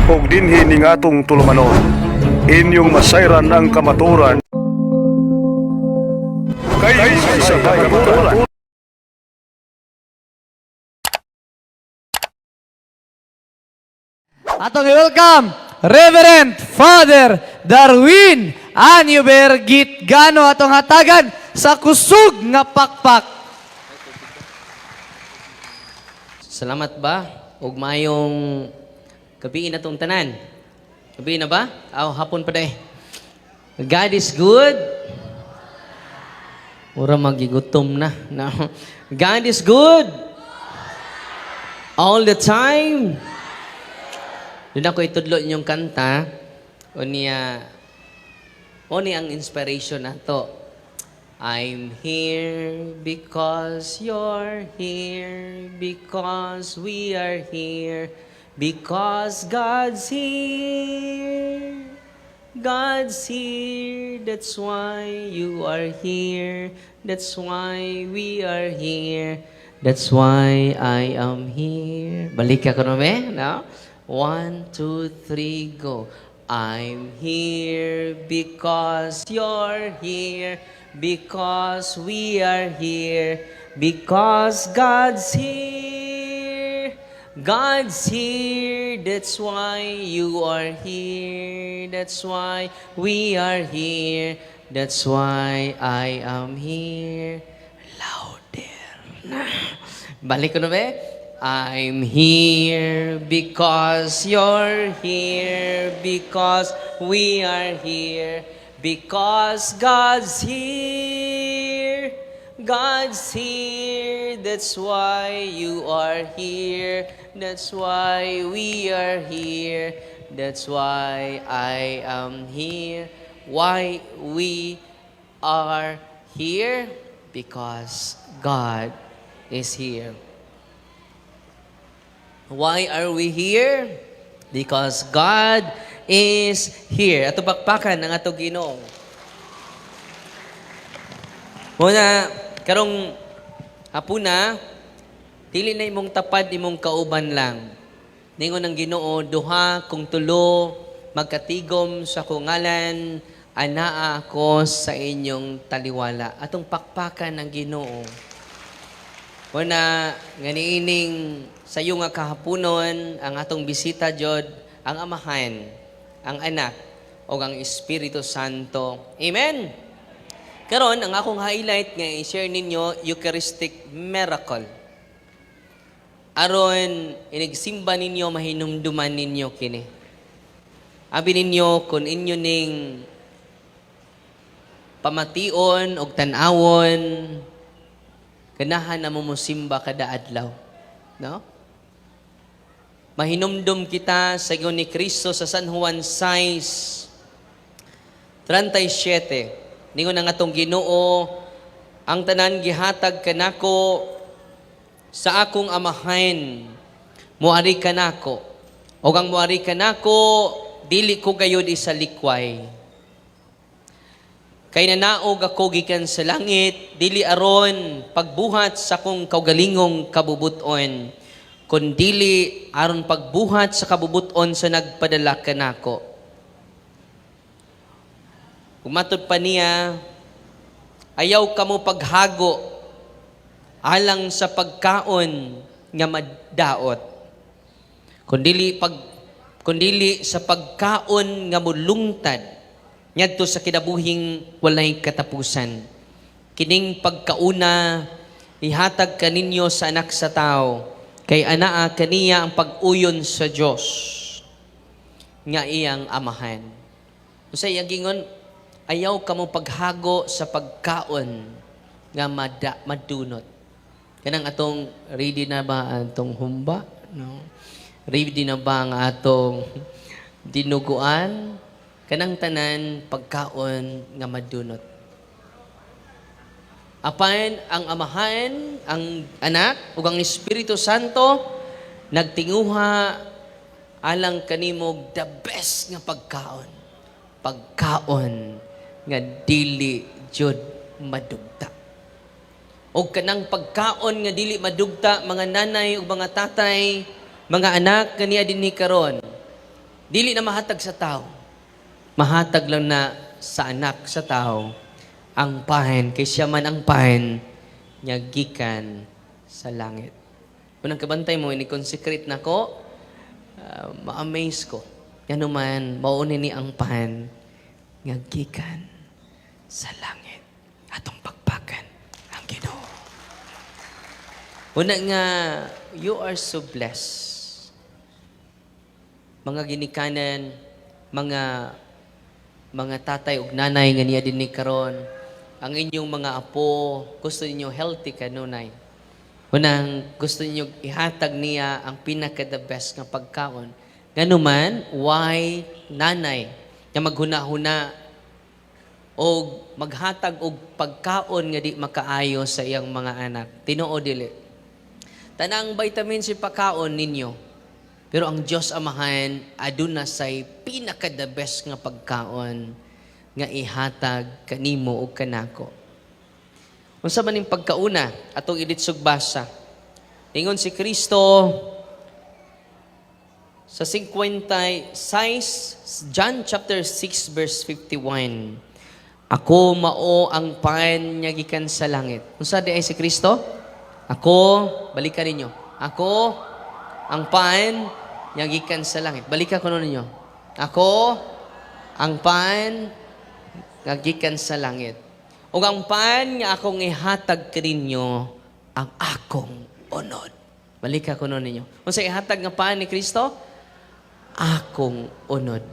ug dinhi ning atong tulumanon. Inyong masayran ang kamaturan kay sa kamaturan. Atong i-welcome Reverend Father Darwin Anyuber Gitgano atong hatagan sa kusog nga pakpak. Salamat ba? Ug mayong gabi na tong tanan. Gabi na ba? Hapon pa day. God is good. Ura magigutom na. No. God is good. All the time. Doon ako itudlo inyong kanta. O niya ang inspiration na to. I'm here because you're here, because we are here, because God's here. God's here, that's why you are here, that's why we are here, that's why I am here. Balik ka no, no? 1, 2, 3, go. I'm here because you're here, because we are here, because God's here. God's here, that's why you are here, that's why we are here, that's why I am here. Louder. Balik ko na ba? I'm here because you're here, because we are here, because God's here. God's here, that's why you are here, that's why we are here, that's why I am here. Why we are here? Because God is here. Why are we here? Because God is here. Ato bakbakan ng ato Ginoo. Muna, karong hapuna, dili na imong tapad imong kauban lang. Ningon ang Ginoo, duha kung tulo, magkatigom sa kungalan, anaa ako sa inyong taliwala. Atong pakpakan ng Ginoo. Muna, ganiining sa iyo nga kahaponon, ang atong bisita jod, ang Amahan, ang Anak, o ang Espiritu Santo. Amen! Karon ang akong highlight nga i-share ninyo, Eucharistic miracle. Aron, inigsimba ninyo, mahinumduman ninyo kini. Abi ninyo, kung inyo ning pamation o tanawon, ganahan na mumusimba kada adlaw. No? Mahinumdum kita sa ingon ni Kristo sa San Juan 6:37. Ningon ang atong Ginoo, ang tanan gihatag kanako sa akong Amahan, muari kanako. O ang muari kanako, dili ko gayud isa likway. Kay nanaog ako gikan sa langit, dili aron pagbuhat sa kong kaugalingong kabubuton, kundili aron pagbuhat sa kabubuton sa nagpadala kanako. Umatod pa niya, ayaw kamo paghago alang sa pagkaon nga madaot, kundili sa pagkaon nga mulungtad ngadto sa kinabuhing walay katapusan. Kining pagkauna ihatag kaninyo sa anak sa tao, kay anaa kaniya ang pag-uyon sa Dios nga iyang Amahan. Usay ang gingon, ayaw kamo paghago sa pagkaon nga madunot. Kanang atong ready na ba atong humba? No? Ready na ba ang atong dinuguan? Kanang tanan pagkaon nga madunot. Apan ang Amahan, ang Anak, ug ang Espiritu Santo nagtinguha alang kanimog the best nga pagkaon. Pagkaon nga dili jud madugta. O kanang pagkaon nga dili madugta, mga nanay ug mga tatay, mga anak kaniya dinhi karon. Dili na mahatag sa tao. Mahatag lang na sa anak sa tao ang pahen, kay siya man ang pahen nga gikan sa langit. Unang kabantay mo, ini-consecrate na ko, ma-amaze ko. Yan naman, mauni ni ang pahen nga gikan sa langit. Atong pagpakan ang Ginoo. Una nga, you are so blessed. Mga ginikanan, mga tatay ug nanay nga niya dinhi karon, ang inyong mga apo, gusto niyo healthy kanunay. Unang gusto niyo ihatag niya ang pinaka-the best nga pagkaon. Ganuman, why nanay nga maghuna-huna o maghatag og pagkaon nga di makaayo sa iyang mga anak. Tinuod dili. Tanang vitamin si pagkaon ninyo. Pero ang Diyos Amahan, aduna say pinaka-the best nga pagkaon nga ihatag kanimo o kanako. Unsa man ning pagkauna, atong iditsog basa. Ingon si Kristo sa 56, John chapter 6 verse 51. Ako mao ang paen nga gikan sa langit. Unsa di ay si Kristo? Ako, balikan ninyo. Ako ang paen nga gikan sa langit. Balikan ko ninyo. Ako ang paen nga gikan sa langit. Ug ang paen nga akong ihatag kaninyo ang akong unod. Balikan ko ninyo. Unsa ihatag nga paen ni Kristo? Akong unod.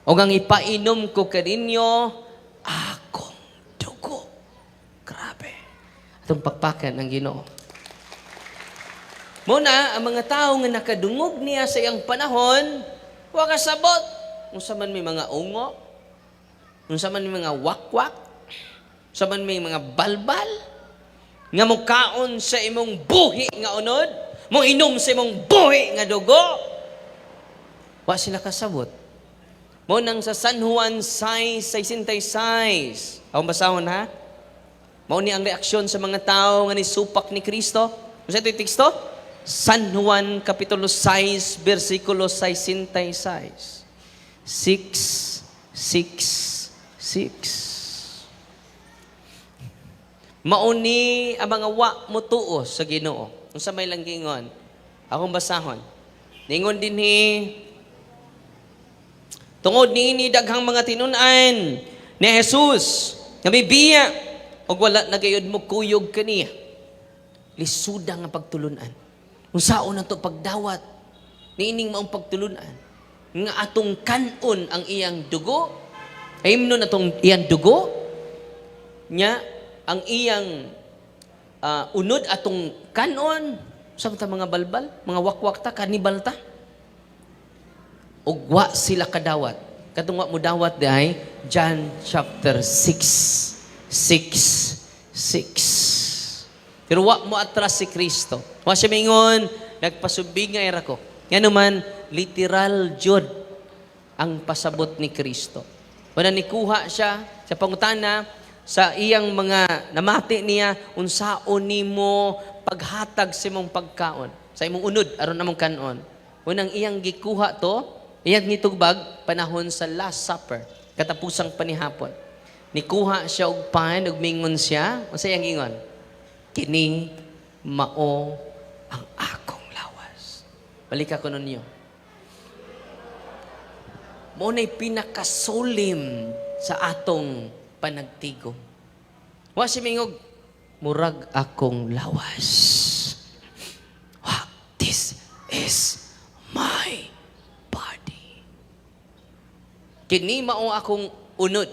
Ug ang ipainom ko kaninyo akong dugo. Grabe. Atong pakpakan ang Ginoo. Muna, ang mga tao nga nakadungog niya sa iyang panahon, wa kasabot. Unsa man may mga ungo, unsa man may mga wakwak, unsa man may mga balbal, nga mukaon sa imong buhi nga unod, mo inom sa imong buhi nga dugo, wa sila kasabot. Mo nang sa San Juan 6:66. Akong basahon ha? Mao ni ang reaksyon sa mga tao nga nisupak ni Kristo. Unsa ito'y teksto? San Juan kapitulo 6 versikulo 66. 6:66. Mauni ang mga wa mo tuo sa Ginoo. Unsa may lang gingon? Akong basahon. Ningon dinhi tungod niini daghang mga tinun-an ni Jesus nga bibiya ug wala nagayod mo kuyog kaniya. Lisuda nga pagtulunan. Unsaon na to pagdawat niining maong pagtulunan nga atong kanon ang iyang dugo, ayimnon atong iyang dugo nya ang iyang unod atong kanon sa mga balbal, mga wakwak ta, kanibal ta. Ug wa sila kadawat. Katong wa mo dawat diay John chapter 6:6. Pero wa mo atras si Kristo. Wa siya mingon, nagpasubing nga era ko. Yan naman, literal jud ang pasabot ni Kristo. Wala nikuha siya sa pangutana sa iyang mga namati niya, unsaon nimo paghatag sa imong pagkaon, sa imong unod, aron namong kanon. Unang iyang gikuha to, iyang nitugbag, panahon sa Last Supper, katapusang panihapon. Nikuha siya og pan, ug mingon siya, unsa iyang ingon? Kini mao ang akong lawas. Balik ako ninyo. Mo na'y pinakasolim sa atong panagtigom. Wa si mingog, murag akong lawas. Wa, this is my body. Kini mao akong unod.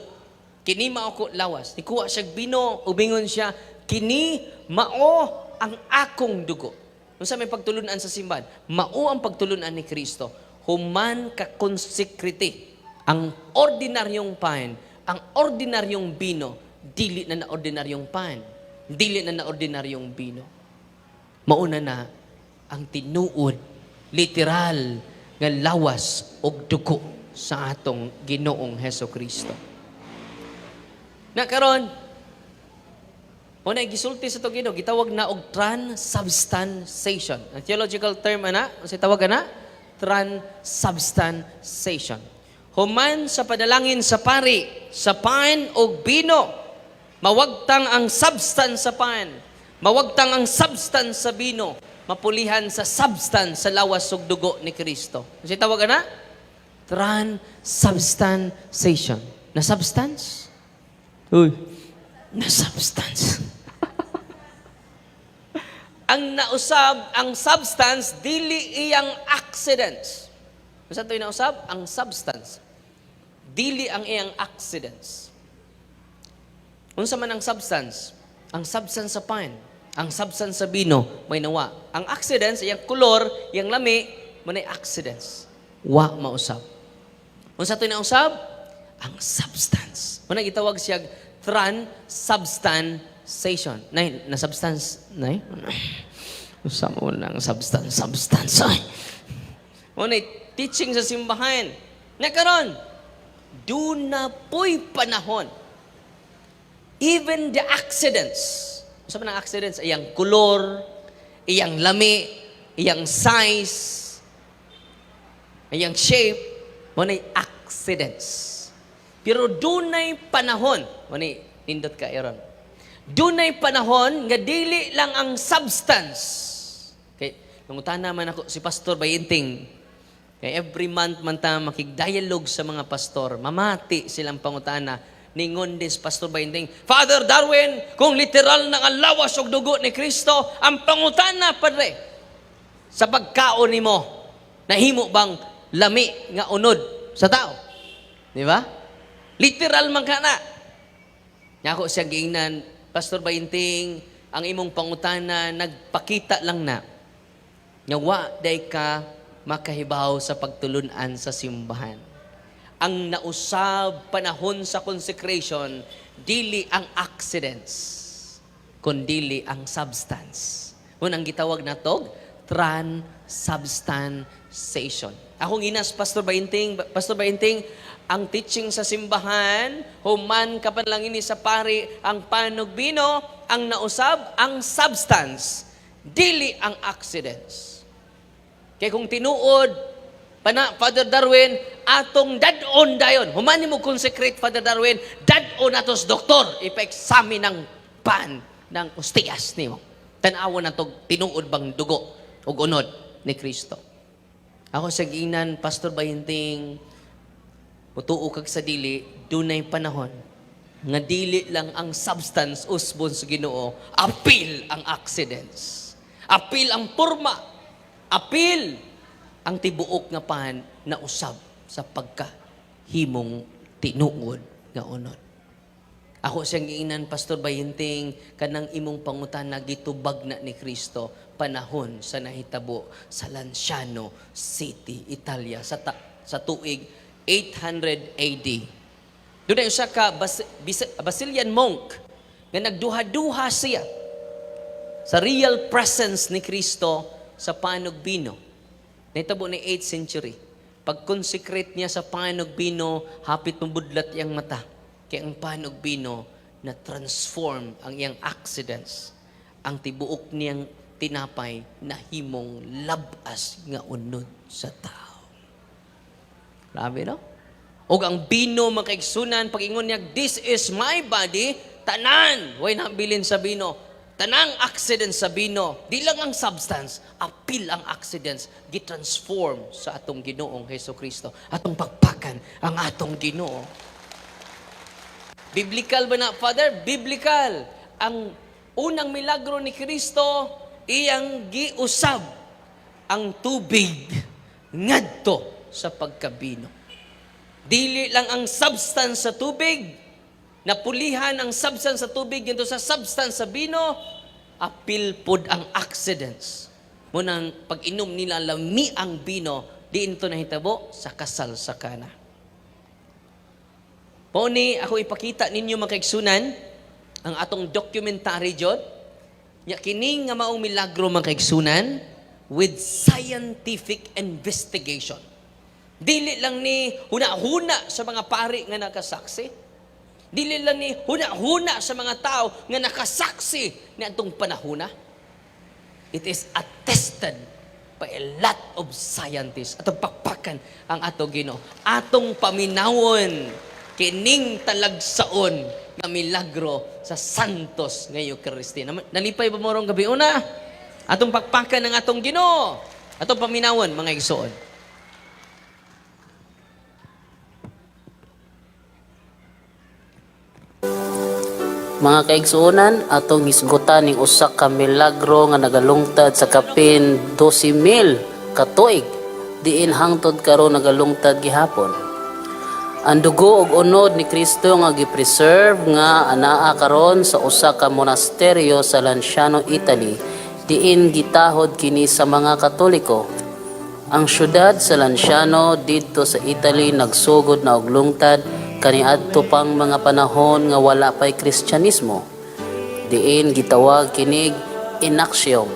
Kini mao ako lawas. Nikuha siya bino, ubingon siya, kini mao ang akong dugo. Unsa may pagtulunan sa simbahan? Mao ang pagtulunan ni Kristo. Human ka konsekrite ang ordinaryong pain, ang ordinaryong bino, dili na ordinaryong pain, dili na ordinaryong bino. Mauna na ang tinuod, literal nga lawas og dugo sa atong Ginoong Hesukristo. Na karon muna gisulti sa itong Ginoo, gitawag na og transubstantiation. Ang theological term, ana? Ang tawag na? transubstantiation. Human sa padalangin sa pari, sa pain o bino, mawagtang ang substance sa pain, mawagtang ang substance sa bino, mapulihan sa substance sa lawas ug dugo ni Kristo. Kasi tawag na? Transubstantiation. Na substance? Uy. Na substance. Ang nausab, ang substance, dili iyang accidents. Basta ito yung nausab? Ang substance. Dili ang iyang accidents. Unsa man ang substance? Ang substance sa pain, ang substance sa bino, may nawa. Ang accidents, iyang kolor, iyang lami, manay accidents. Wa mausab. Unsa ito yung nausab? Ang substance. Muna gitawag siya transubstantiation. Nay, na substance, nay? Usa mo lang substance. Ay. Muna teaching sa simbahan. Na karon, do na po'y panahon. Even the accidents. Usa man ang accidents? Iyang kolor, iyang lami, iyang size, iyang shape, muna accidents. Pero dunay panahon, muna nindot ka, Aaron. Dunay panahon nga dili lang ang substance. Okay, nangutan naman ako si Pastor Bayinting. Kaya every month man ta makig-dialogue sa mga pastor, mamati silang pangutana. Ningon din si Pastor Bayinting, Father Darwin, kung literal na ang lawas og dugo ni Kristo, ang pangutana, Padre, sa pagkaon nimo, nahimo bang lami nga unod sa tao? Di ba? Literal man ka na. Ako siya giingnan, Pastor Bayinting, ang imong pangutana, nagpakita lang na, nga wa day ka makahibaw sa pagtulunan sa simbahan. Ang nausab panahon sa consecration, dili ang accidents, kundi ang substance. Unang gitawag na to, transubstantiation. Akong inas, Pastor Bayinting, ang teaching sa simbahan, human kapan lang ini sa pari, ang panugbino, ang nausab, ang substance, dili ang accidents. Kaya kung tinuod, Father Darwin, atong dad-on dayon. Humani mo consecrate, Father Darwin, dad-on atos doktor, ipa-examine ng pan, ng ostias nimo. Tanawan na to, tinuod bang dugo o unod ni Kristo. Ako sa ginan, Pastor Bayinting, mutuo kag sa dili, dunay panahon, nga dili lang ang substance usbon sa Ginoo, apil ang accidents. Apil ang porma. Apil ang tibuok nga pan na usab sa pagkahimong tinuod nga unod. Ako siyang giinan, Pastor Bayinting, kanang imong pangutana gitubag na ni Kristo panahon sa nahitabo sa Lanciano City, Italia sa tuig 800 AD. Doon ay usa ka Basilian monk nga nagduha-duha siya sa real presence ni Kristo sa panugbino. Nahitabo ni 8th century. Pag-consecrate niya sa panugbino, hapit ng budlat iyang mata. Kaya ang panugbino na transform ang iyang accidents. Ang tibuok niyang tinapay na himong labas nga unod sa tao. Grabe, no? O ang bino makaigsunan, pag-ingon niya, this is my body, tanan. Huwag nabilin sa bino. Tanang accidents sa bino, di lang ang substance, apil ang accidents, gitransform sa atong Ginoong Hesukristo. Atong pagpakan ang atong Ginoo. Biblical ba na, Father? Biblical. Ang unang milagro ni Kristo, iyang giusab ang tubig ngadto sa pagkabino. Dili lang ang substance sa tubig, napulihan ang substance sa tubig dito sa substance sa bino, apil pod ang accidents. Munang pag-inom nila lami ang bino, diin to nahitabo sa kasal sa kana. Poni ako ipakita ninyo mga kaigsunan ang atong documentary jud. Nya kini nga maong milagro mga kaigsunan with scientific investigation. Dili lang ni huna-huna sa mga pari nga nakasaksi. Dili lang ni huna-huna sa mga tao nga nakasaksi ni atong panahuna. It is attested pa a lot of scientists atong pakpakan ang ato Ginoo. Atong paminawon kining talagsaon nga milagro sa Santos nga Eucharistia. Nalipay ba mo rong gabi una? Atong pakpakan ng atong Ginoo. Atong paminawon mga igsoon. Mga kaigsuonan, atong hisgutan ning usa ka milagro nga nagalungtad sa kapin 12,000 ka tuig diin hangtod karon nagalungtad gihapon. Ang dugo ug unod ni Kristo nga gipreserve nga anaa karon sa usa ka monasteryo sa Lanciano, Italy, diin gitahod kini sa mga Katoliko. Ang syudad sa Lanciano didto sa Italy nagsugod na og lungtad kaniadto pang mga panahon nga wala pay Kristyanismo. Diin gitawag kinig Inaxium.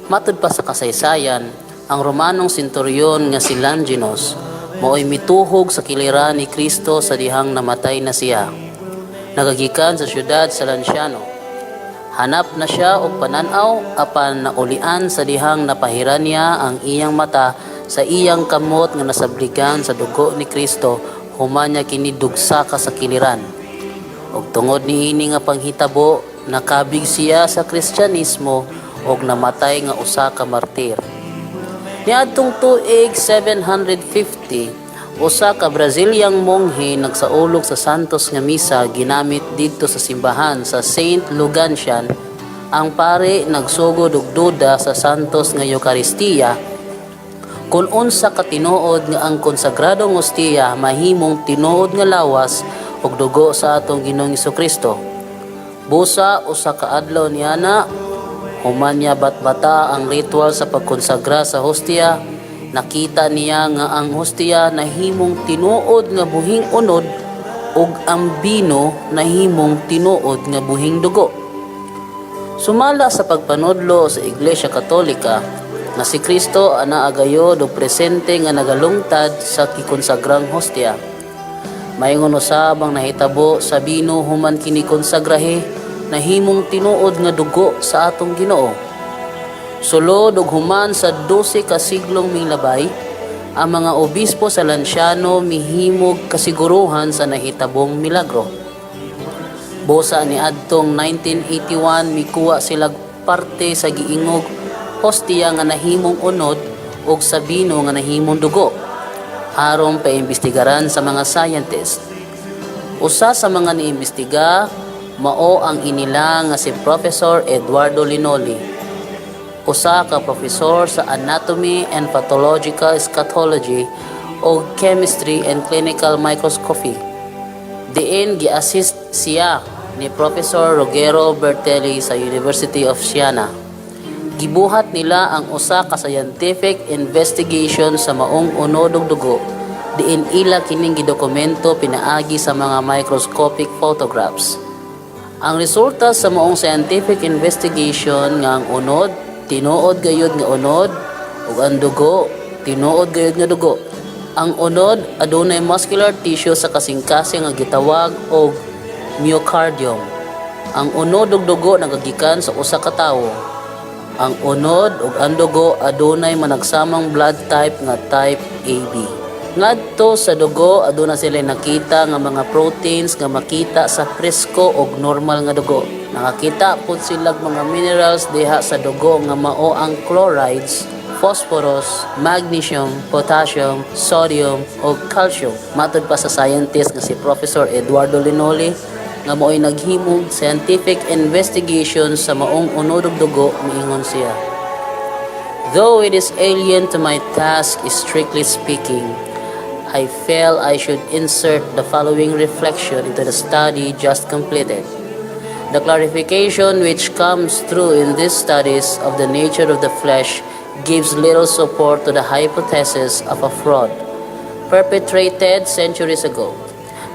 Matud pa sa kasaysayan, ang Romanong senturyon nga si Longinus mao'y mituhog sa kiliran ni Kristo sa dihang namatay na siya. Nagagikan sa syudad sa Lanciano. Hanap na siya og pananaw apan naulian sa dihang napahiran niya ang iyang mata sa iyang kamot nga nasabligan sa dugo ni Kristo human niya kini dugsa ka sa kiliran. Og tungod niini nga panghitabo, nakabig siya sa Kristyanismo og namatay nga usa ka martir. Niadtong tuig 750, usa ka Braziliang monghe nagsaulog sa Santos nga misa ginamit didto sa simbahan sa Saint Lugansian. Ang pare nagsugod og duda sa Santos nga Eucharistia kung unsa ka tinuod nga ang konsagradong ostiya mahimong tinuod nga lawas ug dugo sa atong Ginoong Hesukristo. Busa usa ka adlaw niana human niya batbata ang ritual sa pagkonsagra sa hostia, nakita niya nga ang hostia nahimong tinuod nga buhing unod ug ang bino nahimong tinuod nga buhing dugo. Sumala sa pagpanudlo sa Iglesia Katolika na si Kristo ana agayod og presente nga nagalungtad sa kikonsagrang hostia. Mayngon usab ang nahitabo sa bino human kini konsagrahe nahimong tinuod nga dugo sa atong Ginoo. Sulod ug human sa 12 ka siglong milabay, ang mga obispo sa Lanciano mihimog kasiguruhan sa nahitabong milagro. Busa ni adtong 1981 mikuha sila parte sa giingog hostia nga nahimong unod ug sa bino nga nahimong dugo aron paimbestigaran sa mga scientist. Usa sa mga niimbestiga mao ang inila nga si Professor Eduardo Linoli, usa ka professor sa Anatomy and Pathological Eschatology o Chemistry and Clinical Microscopy. Diin gi-assist siya ni Professor Ruggero Bertelli sa University of Siena. Gibuhat nila ang usa ka scientific investigation sa maong unod ug dugo diin ila kining gidokumento pinaagi sa mga microscopic photographs. Ang resulta sa maong scientific investigation nga ang unod tinuod gayud nga unod ug ang dugo tinuod gayud nga dugo. Ang unod adunay muscular tissue sa kasing-kasing nga gitawag og myocardium. Ang unod ug dugo nagagikan sa usa ka tawo. Ang unod ug ang dugo adunay managsamang blood type nga type AB. Ngadto sa dugo aduna sila nakita nga mga proteins nga makita sa presko ug normal nga dugo. Nakakita pud sila mga minerals diha sa dugo nga mao ang chlorides, phosphorus, magnesium, potassium, sodium ug calcium. Matud pa sa scientist nga si Professor Eduardo Linoli nga mo'y naghimog scientific investigation sa maong unod ug dugo, miingon siya. Though it is alien to my task, strictly speaking, I felt I should insert the following reflection into the study just completed. The clarification which comes through in these studies of the nature of the flesh gives little support to the hypothesis of a fraud perpetrated centuries ago.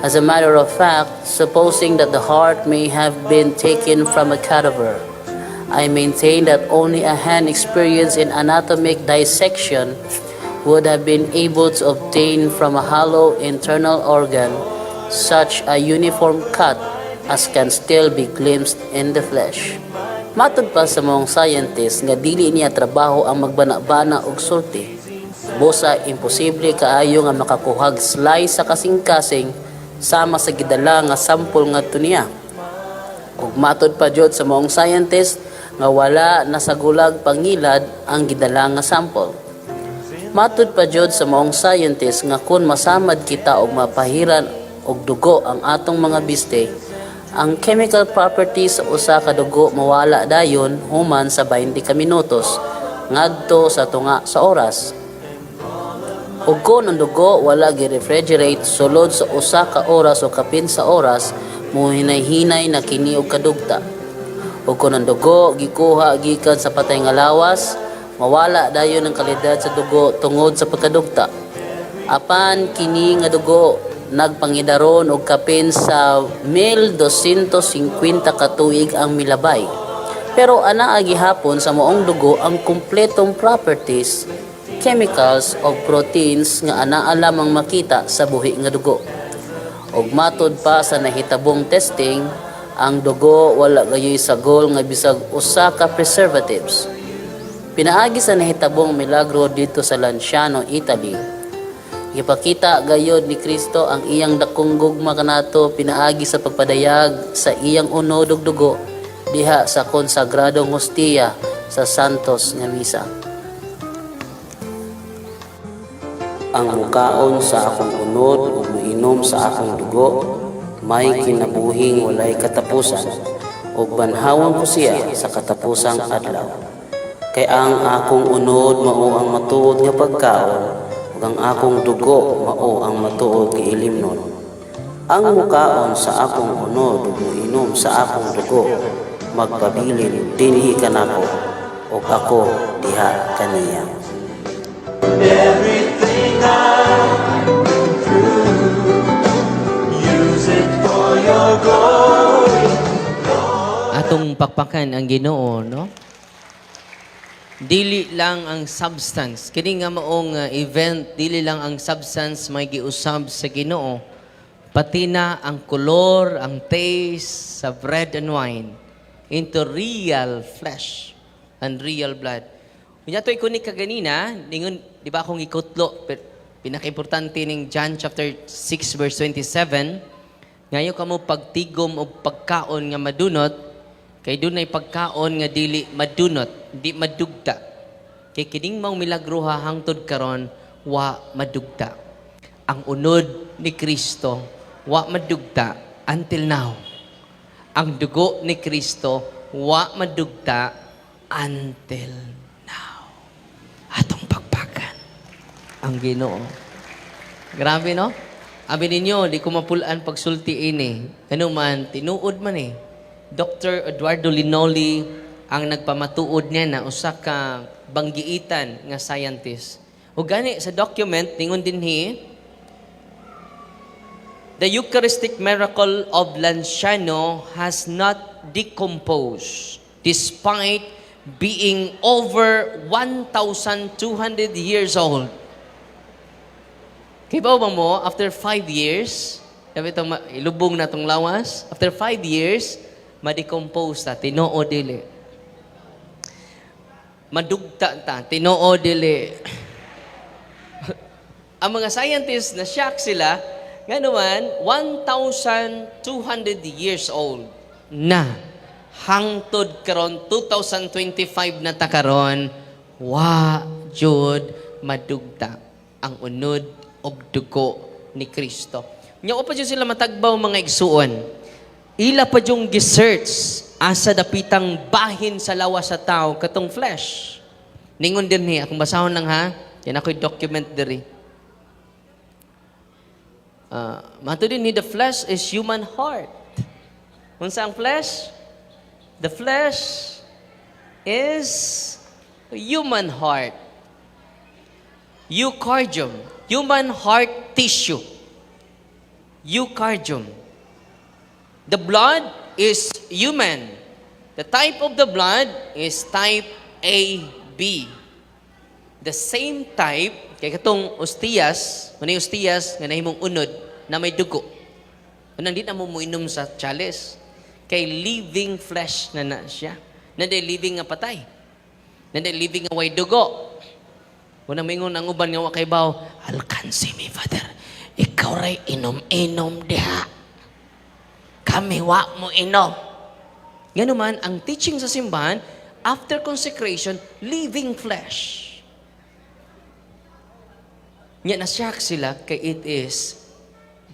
As a matter of fact, supposing that the heart may have been taken from a cadaver, I maintain that only a hand experienced in anatomic dissection would have been able to obtain from a hollow internal organ such a uniform cut as can still be glimpsed in the flesh. Matod pa sa mga scientist nga dili niya trabaho ang magbana-bana og sulti. Busa imposible kaayo nga makakuhag slice sa kasing-kasing sama sa gidala nga sample ngadto niya. Ug matod pa jud sa mga scientist nga wala nasagulag pangilad ang gidala nga sample. Matod pa jud sa mga scientist nga kun masamad kita og mapahiran og dugo ang atong mga biste, ang chemical properties sa usa ka dugo mawala dayon human sa 20 ka minutos ngadto sa tunga sa oras. Ug kun ang dugo wala gi-refrigerate sulod sa usa ka oras o kapin sa oras, muhinay-hinay na kini og kadugta. Ug kun ang dugo gikuha gikan sa patay nga lawas, mawala dayon ang kalidad sa dugo tungod sa pagkadugta. Apan kini nga dugo nagpangidaron og kapin sa 1250 ka tuig ang milabay. Pero anaa gihapon sa moong dugo ang kumpletong properties, chemicals o proteins nga anaa lamang makita sa buhi nga dugo. Ug matod pa sa nahitabong testing, ang dugo wala gayoy sagol nga bisag usa ka preservatives. Pinaagi sa nahitabong milagro dito sa Lanciano, Italy. Ipakita gayod ni Kristo ang iyang dakong gugma kanato pinaagi sa pagpadayag sa iyang unod ug dugo diha sa konsagradong hostia sa Santos nga Misa. Ang mukaon sa akong unod ug moinom sa akong dugo may kinabuhing walay katapusan ug banhawon ko siya sa katapusang adlaw. Kay ang akong unod mao ang matuod nga pagkaon ug ang akong dugo mao ang matuod nga ilimnon. Ang mukaon sa akong unod ug moinom sa akong dugo magpabilin dinhi kanako ug ako diha kaniya. Everything I've been through, use it for your glory. Atong pakpakan ang Ginoo, no? Dili lang ang substance. Kini nga maong event, dili lang ang substance may giusab sa Ginoo. Pati na ang color, ang taste sa bread and wine into real flesh and real blood. Kunya to ikunik kaganina, ningon, di ba akong ikutlo, pinaka-importante ning John chapter 6 verse 27, ngayon kamo pagtigom o pagkaon nga madunot, kay dunay pagkaon nga dili madunot, di madugta. Kay kining mao milagro hangtod karon wa madugta. Ang unod ni Kristo wa madugta until now. Ang dugo ni Kristo wa madugta until now. Atong pagpakan ang Ginoo. Grabe no? Abi ninyo, di ko mapulaan pagsulti ini. Ano man, tinuod man eh. Dr. Eduardo Linoli ang nagpamatuod niya na usa ka banggiitan nga scientist. O gani sa document ningon dinhi, the Eucharistic miracle of Lanciano has not decomposed despite being over 1,200 years old. Kaya ba mo, after 5 years, ilubong na itong lawas, after 5 years, ma-decompose ta, tinoo dili. Madugta ta, tinoo dili. Ang mga scientists na shock sila, nga naman, 1,200 years old na hangtod karon 2025 na ta karon, wa jud madugta ang unod og dugo ni Kristo. Nya pa jud sila matagbaw mga igsuon. Ila pa yung research asa dapitang bahin sa lawas sa tao katong flesh. Ningon din ni akong basahon lang ha. Yan ako'y document diri. Mato din ni the flesh is human heart. Unsa ang flesh? The flesh is human heart. Eucardium, human heart tissue. Eucardium. The blood is human. The type of the blood is type AB. The same type, kaya katong ostias, manay ostias, nga nahimong unod, na may dugo. Unang di na mo inom sa chalice. Kay living flesh na siya. Naday living nga patay. Naday living nga way dugo. Unang mingon ang uban nga wakay baw, alkansi mi, Father. Ikaw ray inom-inom diha. Kami wa mo inom. Ganun man, ang teaching sa simbahan, after consecration, living flesh. Nga nasyak sila kay it is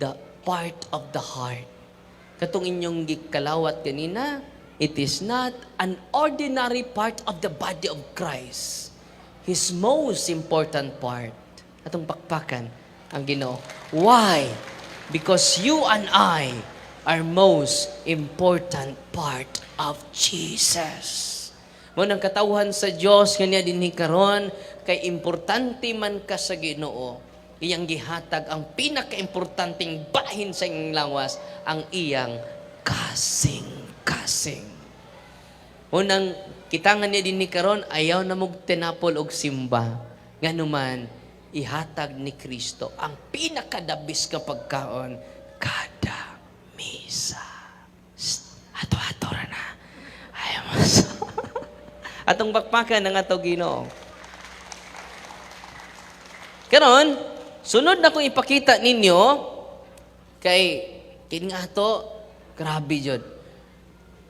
the part of the heart. Katong inyong gikalawat kanina, it is not an ordinary part of the body of Christ. His most important part. Atong pakpakan ang Ginoo. Why? Because you and I are most important part of Jesus. Mo nang katawhan sa Dios kanya dinhi karon kay importante man ka sa Ginoo. Iyang gihatag ang pinakaimportanteng bahin sa iyang lawas, ang iyang kasing-kasing. Unang kitangan niya din ni karon ayaw na mog tinapol og simba. Nganuman ihatag ni Kristo ang pinakadabis ka pagkaon kada misa. Ato-ato ra na. Ayaw mo sa... Atong bakpakan ng ato Ginoo. Karon, sunod na kong ipakita ninyo kay kini nga ato, grabe jud.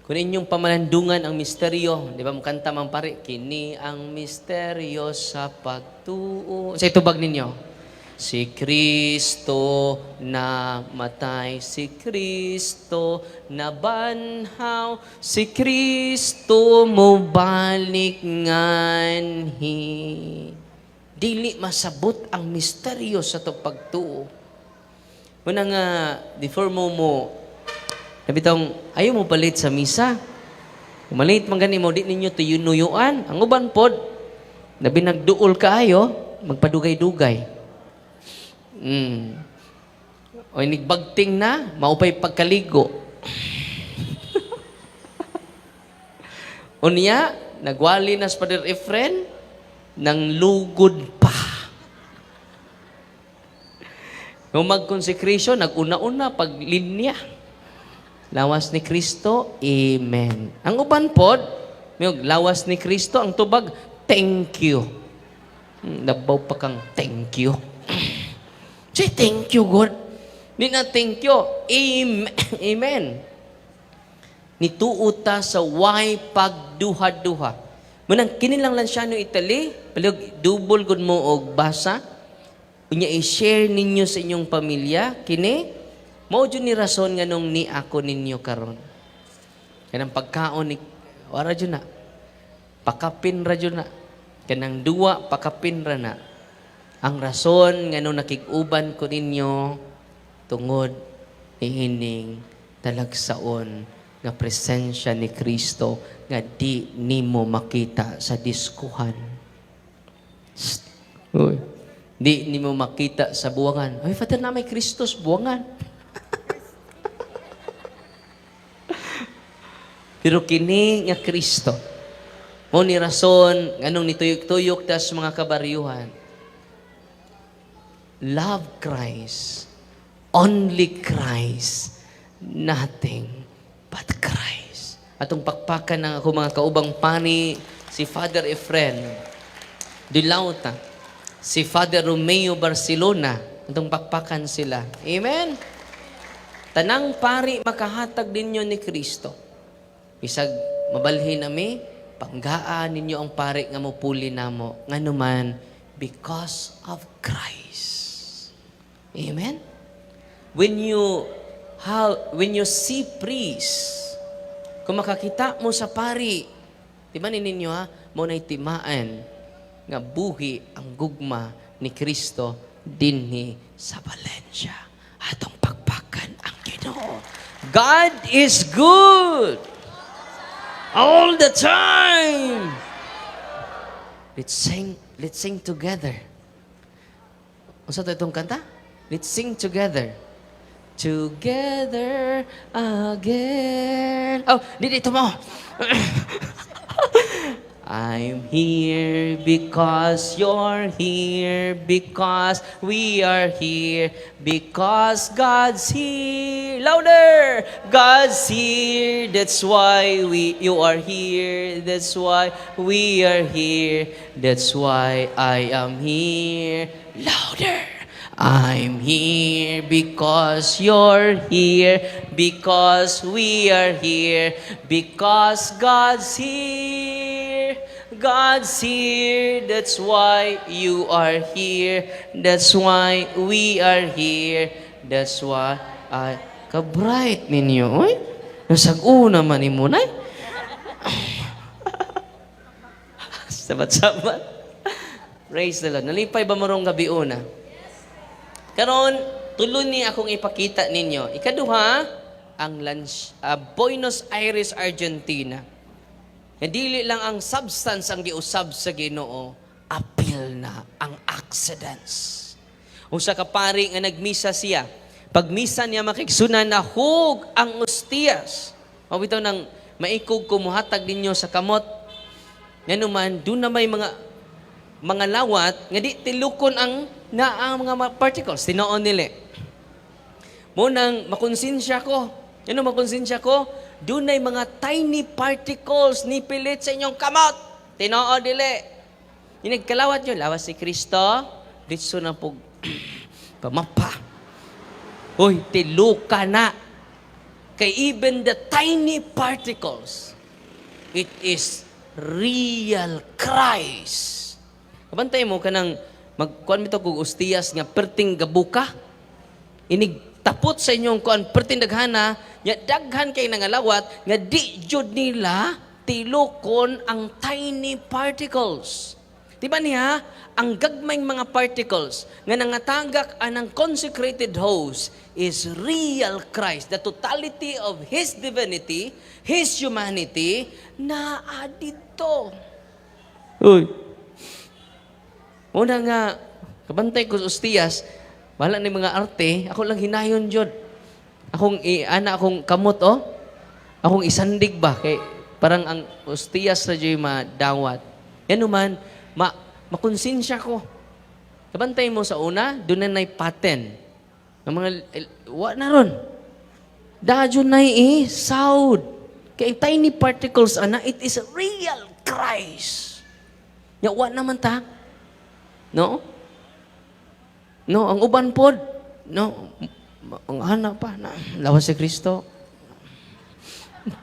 Kung inyong pamalandungan ang misteryo, di ba mukanta mang pare, kini ang misteryo sa pagtuo. Sa itubag ninyo, si Kristo na matay, si Kristo na banhaw, si Kristo mo balik nganhi. Dili masabot ang misteryo sa to pagtuo. Muna nga, before mo nabitang, ayaw mo palit sa misa. Umalit man gani mo, di ninyo tuyunuyuan. Ang uban pod, nabi nagduol kaayo, magpadugay-dugay. O nigbagting na, maupay pagkaligo. Unya, nagwali na sa Father Efren, nang lugod pa. Nung mag-consecration, nag-una-una, paglinya. Lawas ni Kristo, Amen. Ang uban pod, may lawas ni Kristo, ang tubag, thank you. Nabaw pa kang thank you. Say thank you, God. Di na thank you. Amen. Amen. Nituuta sa way pagduha-duha. Munang kinilang lang siya no Italy, palig double good mo og basa. Unya i-share ninyo sa inyong pamilya, kini mao jud ni rason nganong ni ako ninyo karon. Kanang pagkaon ni wala jud na. Pakapin ra jud na. Kanang duwa pakapin ra na. Ang rason nganong nakig-uban ko ninyo tungod niining talagsaon nga presensya ni Kristo nga di nimo makita sa diskuhan. Uy. Di nimo makita sa buwangan. Ay, Father, na may Kristos buwangan. Pero kini nga Kristo, mo ni rason, anong nituyok-tuyok tas mga kabaryuhan. Love Christ, only Christ, nothing but Christ. Atong pakpakan ng ako mga kaubang pani, si Father Efren, Dilauta, si Father Romeo Barcelona, atong pakpakan sila. Amen? Tanang pari makahatag ninyo ni Kristo. Bisag mabalhin nami, panggaan ninyo ang pare nga mupuli namo. Nganuman, because of Christ. Amen? When you see priest, kung makakita mo sa pari, timanin ninyo ha, mo na'y timaan nga buhi ang gugma ni Kristo dinhi sa Valencia. Atong pagpakan ang Ginoo. God is good all the time. Let's sing together. Unsa to itong kanta? Let's sing together. Together again. Oh, dito mo. I'm here because you're here, because we are here, because God's here. Louder! God's here, that's why you are here, that's why we are here, that's why I am here. Louder! I'm here because you're here, because we are here, because God's here. God's here, that's why you are here, that's why we are here, that's why I... Ka-bright ninyo, oy. Nasag-una man ni mo, nay. Sabat-sabat. Praise the Lord. Nalipay ba marong gabi una? Karon, tuloy ni akong ipakita ninyo. Ikaduha, ang Buenos Aires, Argentina. Dili lang ang substance ang giusab sa Ginoo, apil na ang accidents. Usa ka pari nga nagmisa siya. Pag misa niya makigsunan na hug ang ostiyas. Mabitaw nang maikog kumuhatag ninyo sa kamot. Nganuman, doon na may mga lawat nga di tilukon ang mga particles. Tinoon nila. Munang makonsensya ko. Ano makonsensya ko? Doon ay mga tiny particles ni pilit sa inyong kamot. Tinoo dili. Inagkalawat nyo, lawas si Kristo, ditso na po, pamapa. Uy, tiluka na. Kay even the tiny particles, it is real Christ. Kabantay mo ka ng magkuhan mo ito kung ustiyas nga perting gabuka, tapot sa inyong kuan perting daghana, nya daghan kay nangalawat nga di jud nila tilokon ang tiny particles. Di ba niya? Ang gagmayng mga particles nga nangatagak anang consecrated host is real Christ. The totality of His divinity, His humanity, na adito. Uy. Una nga, kabantay ko sa ostiyas, wala ni mga arte, ako lang hinayon jud. Akong kamot, oh. Akong isandig ba? Kay, parang ang ostiyas na dyan madawat. Yan naman, makonsensya ko. Kabantay mo sa una, doon na pattern. Ang mga, wa na ron. Dadyo na sound. Kay tiny particles, it is a real Christ. Ya, wa naman ta. No? No, ang uban pod, no, ang anak pa, na, lawas si Kristo.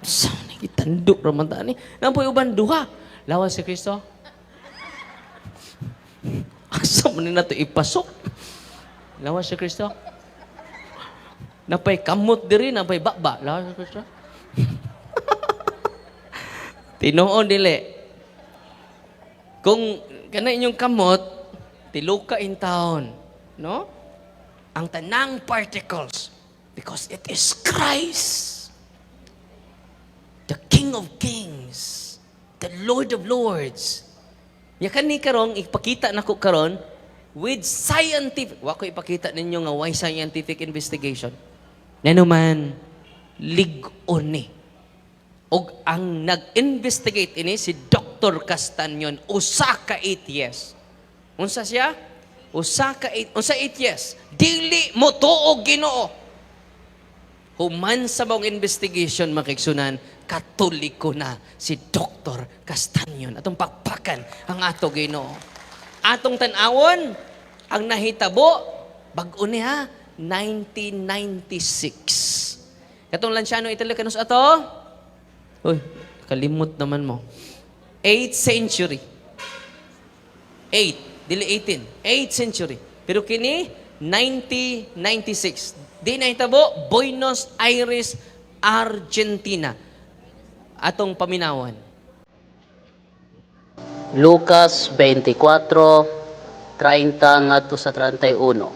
Saan itandok raman ta ni? Nang po uban, duha, lawas si Kristo. Asa mo na ito ipasok? Lawas si Kristo. Napay kamot diri, napay bakba, lawas si Kristo. Tinoon dili. Kung kana inyong kamot, tiluka in town. No? Ang tanang particles because it is Christ, the King of Kings, the Lord of Lords. Yakan ni karong ipakita nako karon with scientific. Wa ko ipakita ninyo nga why scientific investigation. Nanuman lig-on ni. Og ang nag-investigate ini si Dr. Castanyon, usa ka atheist. Unsa siya? Usa 8 yes. Dili mo tuog Ginoo. Human sa mong investigation makigsunan, Katoliko na si Dr. Castanyon. Atong pakpakan ang ato Ginoo. Atong tan-awon ang nahitabo bag-o niya 1996. Katong lansyano Italy kanus ato? Uy, kalimot naman mo. 8th century. 8 dili 18. 8th century. Pero kini, 1996. Di na hitabo, Buenos Aires, Argentina. Atong paminawan. Lucas 24:30 ngadto sa 31.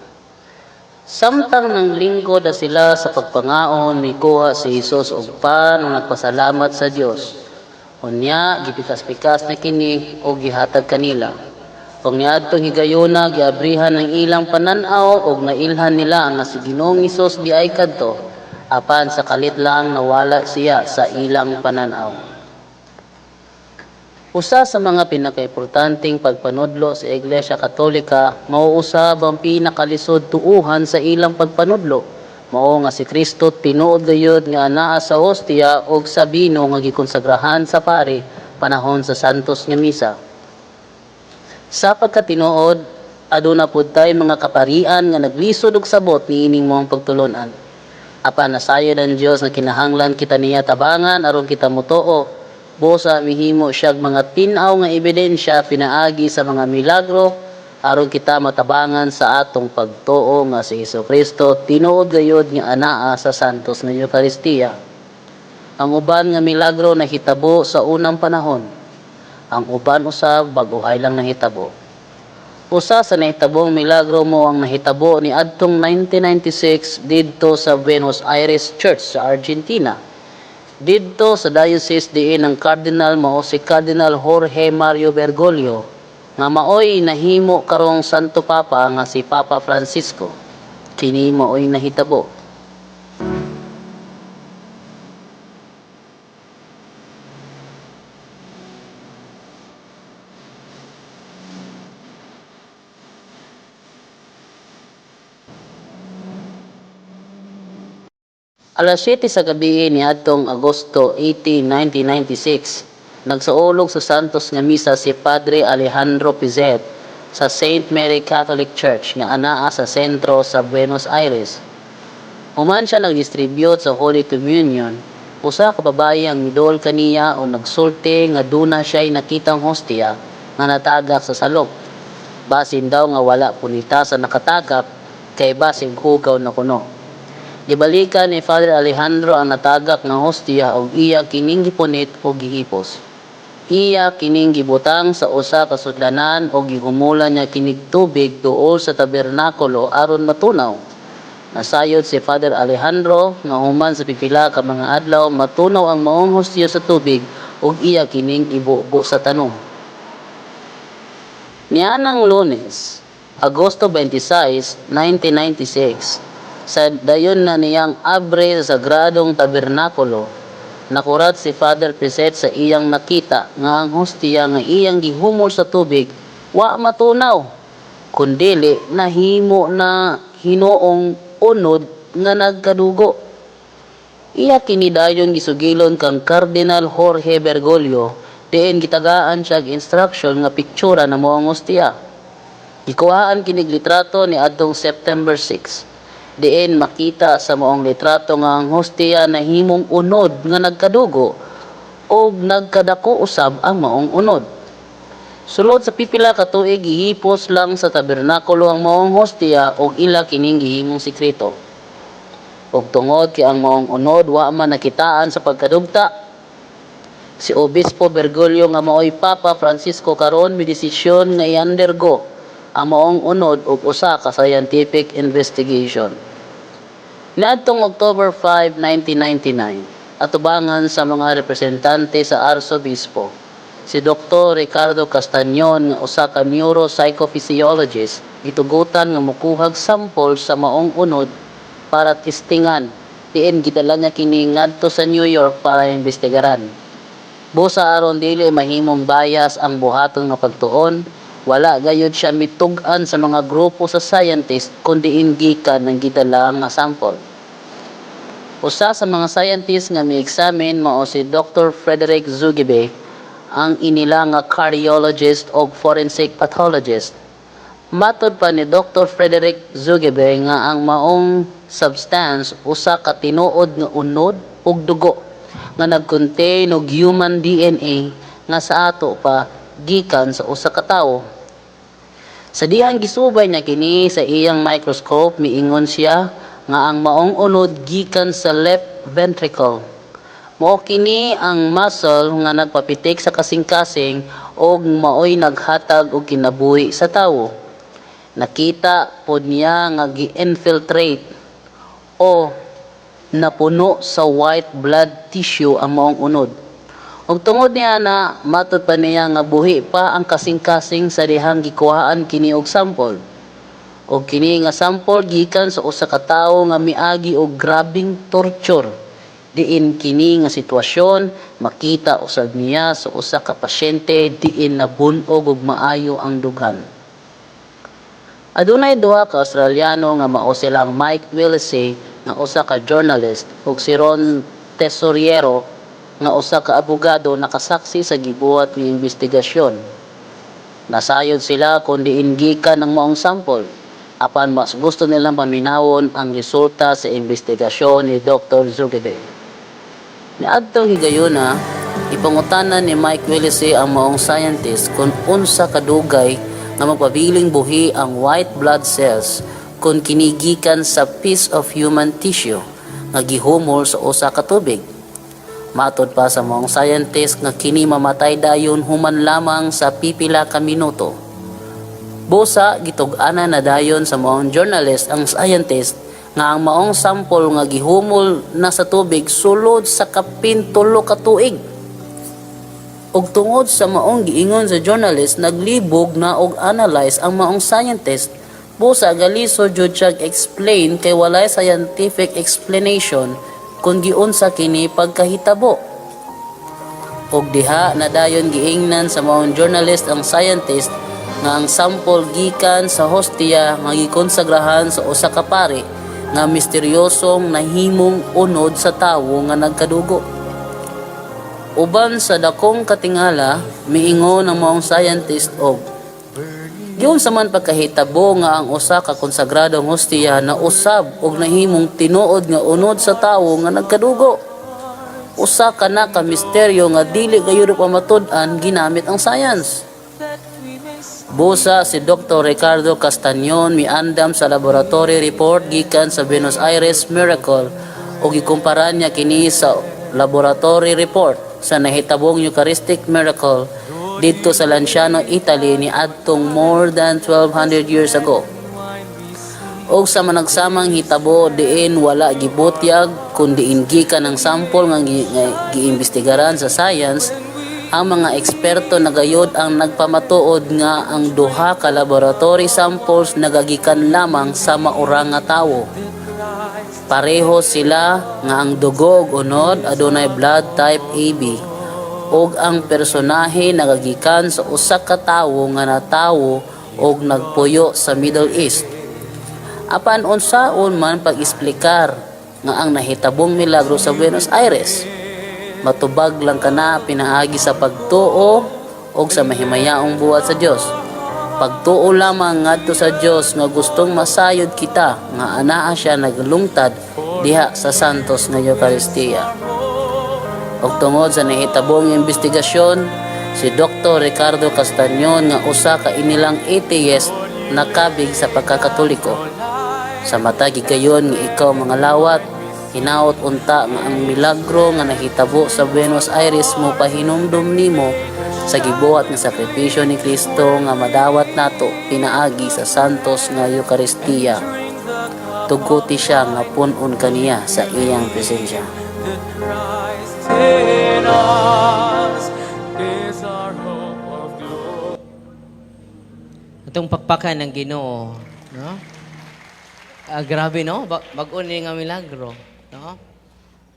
Samtang ng linggo na sila sa pagpangaon, mikuha si Jesus og pan ug nagpasalamat sa Dios. Unya gipikas-pikas na kini og gihatag kanila. Kung niadtong higayuna, giabrihan ang ilang pananaw og nailhan nila nga si Ginoong Hesus di ay kadto, apan sa kalit lang nawala siya sa ilang pananaw. Usa sa mga pinakaimportanteng pagpanudlo sa Iglesia Katolika mao usab ang pinakalisod tuuhan sa ilang pagpanudlo. Mao nga si Kristo tinuod gayud nga anaa sa hostia ug sa bino nga gikonsagrahan sa pari panahon sa santos nga misa. Sa pagkatinuod, aduna pud tay mga kaparian nga naglisod og sabot niining mong pagtulunan. Apan nasayod ang Dios nga kinahanglan kita niya tabangan aron kita motuo. Busa mihimo siyag mga tin-aw nga ebidensya pinaagi sa mga milagro aron kita matabangan sa atong pagtuo nga si Hesukristo tinuod gayud nga anaa sa santos nga Eucharistia. Ang uban nga milagro nahitabo sa unang panahon. Ang uban usab bag-ohay lang nahitabo. Usa sa nahitabong milagro mo ang nahitabo ni adtong 1996 didto sa Buenos Aires Church sa Argentina. Didto sa diocese diin ang cardinal mao si Cardinal Jorge Mario Bergoglio nga maoy nahimo karong Santo Papa nga si Papa Francisco. Kini maoy nahitabo. Alas 7 sa gabi ni adtong Agosto 18, 1996, nagsaulog sa santos nga misa si Padre Alejandro Pizet sa St. Mary Catholic Church nga anaa sa sentro sa Buenos Aires. Human siya nag-distribute sa Holy Communion, usa ka babaye ang midol kaniya o nagsulti nga duna siya'y nakitang hostia nga natagak sa salop. Basin daw nga wala punita sa nakatagak kay basin hugaw na kuno. Gibalikan ni Father Alejandro ang natagak nga hostia ug iya kining gipunit o gihipos. Iya kining gibutang sa usa ka sudlanan o gihumulan niya kinig tubig duol sa tabernakulo aron matunaw. Nasayod si Father Alejandro nga human sa pipila ka mga adlaw matunaw ang maong hostia sa tubig ug iya kining ibubo sa tanong. Nianang Lunes, Agosto 26, 1996, sa dayon na niyang abre sa Sagradong Tabernakulo, nakurat si Father Pizet sa iyang nakita nga ang hostia nga iyang gihumol sa tubig wa matunaw, kundili nahimo na hinuong unod nga nagkadugo. Iya kini dayon gisugilon kang Cardinal Jorge Bergoglio diin gitagaan siya instruction nga piktura na moong hostia. Gikuhaan kinig litrato ni adtong September 6. Diin makita sa moong litrato nga ang hostia na himong unod nga nagkadugo o nagkadako usab ang maong unod. Sulod sa pipila ka tuig gihipos lang sa tabernakulo ang maong hostia og ila kining gihimong sikreto. Ug tungod kay ang maong unod wa man nakitaan sa pagkadugta, si Obispo Bergoglio nga maoy Papa Francisco karon midesisyon nga i-undergo ang maong unod ug usa ka scientific investigation. Niadtong October 5, 1999, atubangan sa mga representante sa Arsobispo, si Dr. Ricardo Castañon nga usa ka neuropsychophysiologist gitugutan nga mokuhag sample sa maong unod para testingan. Diin gidala niya kini ngadto sa New York para imbestigaran. Busa aron dili mahimong bias ang buhaton nga pagtuon, wala gayud siya mitug-an sa mga grupo sa scientist kundi gikan ng gidala nga sample. Usa sa mga scientist nga mi-examine mao si Dr. Frederick Zugebe, ang inila nga cardiologist o forensic pathologist. Matod pa ni Dr. Frederick Zugebe nga ang maong substance usa ka tinuod nga unod ug dugo nga nag-contain og human DNA nga sa ato pa gikan sa usa ka tawo. Sa dihang gisubay niya kini sa iyang microscope, miingon siya nga ang maong unod gikan sa left ventricle. Mao kini ang muscle nga nagpapitik sa kasing-kasing og maoy naghatag og kinabuhi sa tawo. Nakita pod niya nga gi-infiltrate o napuno sa white blood tissue ang maong unod. Ug tungod niya na matud pa niya nga buhi pa ang kasing-kasing sa dihang gikuhaan kini og sample. Og kini nga sample gikan sa usa ka tawo nga miagi og grabing torture. Diin kini nga sitwasyon makita usab niya sa usa ka pasyente diin nabunog ug maayo ang dughan. Adunay duha ka Australiano nga mao silang Mike Willesee nga usa ka journalist ug si Ron Tesoriero nga usa ka abogado nakasaksi sa gibuhat nga investigasyon. Nasayod sila kung diin gikan ang maong sample apan mas gusto nilang paminawon ang resulta sa investigasyon ni Dr. Zuckerberg. Niadtong higayuna, ipangutanan ni Mike Willesee ang maong scientist kung unsa kadugay nga magpabiling buhi ang white blood cells kung kinigikan sa piece of human tissue nga gihumol sa usa ka tubig. Matod pa sa maong scientist nga kini mamatay dayon human lamang sa pipila ka minuto. Busa gitug-ana na dayon sa maong journalist ang scientist nga ang maong sample nga gihumol na sa tubig sulod sa kapin 3 ka tuig. Ug tungod sa maong giingon sa journalist, naglibog na og analyze ang maong scientist. Busa galiso jud siya explain kay walay scientific explanation kung giunsa kini pagkahitabo. Ug diha na dayon giingnan sa maong journalist ang scientist nga ang sample gikan sa hostia nga gikonsagrahan sa usa ka pari nga misteryosong nahimong unod sa tawo nga nagkadugo. Uban sa dakong katingala, miingon ang maong scientist og giun sa man pagkahitabo nga ang usa ka konsagradong hostia na usab og nahimong tinuod nga unod sa tawo nga nagkadugo. Usa ka na ka misteryo nga dili gayud pa matud-an ginamit ang science. Busa si Dr. Ricardo Castañon miandam sa laboratory report gikan sa Buenos Aires Miracle ug gikumpara niya kini sa laboratory report sa nahitabong Eucharistic Miracle didto sa Lanciano, Italy ni adtong more than 1200 years ago. Og sa managsamang hitabo diin wala gibutyag kundi gikan ang sample nga giimbestigaran sa science. Ang mga eksperto nagayod ang nagpamatuod nga ang duha ka laboratory samples nagagikan lamang sa maurang nga tawo. Pareho sila nga ang dugo ug unod adunay blood type AB ug ang personahe nagagikan sa usa ka tawo nga natawo ug nagpuyo sa Middle East. Apan unsaon man pag-esplikar nga ang nahitabong milagro sa Buenos Aires? Matubag lang kana pinaagi sa pagtuo o sa mahimayaong buhat sa Dios. Pagtuo lamang ngadto sa Dios nga gustong masayod kita nga anaa siya naglungtad diha sa santos nga Eucharistia. Og tungod sa nahitabong investigasyon, si Dr. Ricardo Castañon nga usa ka inilang atheist nakabig sa pagkakatoliko. Sa mata gigayon nga ikaw mga lawat, hinaot unta nga ang milagro nga nahitabo sa Buenos Aires mo pahinumdum nimo sa gibuhat nga sakripisyo ni Kristo nga madawat nato pinaagi sa santos nga Eucharistia. Tuguti siya nga punon kaniya sa iyang presensya. Itong pakpakan ng Ginoo, no? Grabe, no? Bag-o ni nga milagro, no?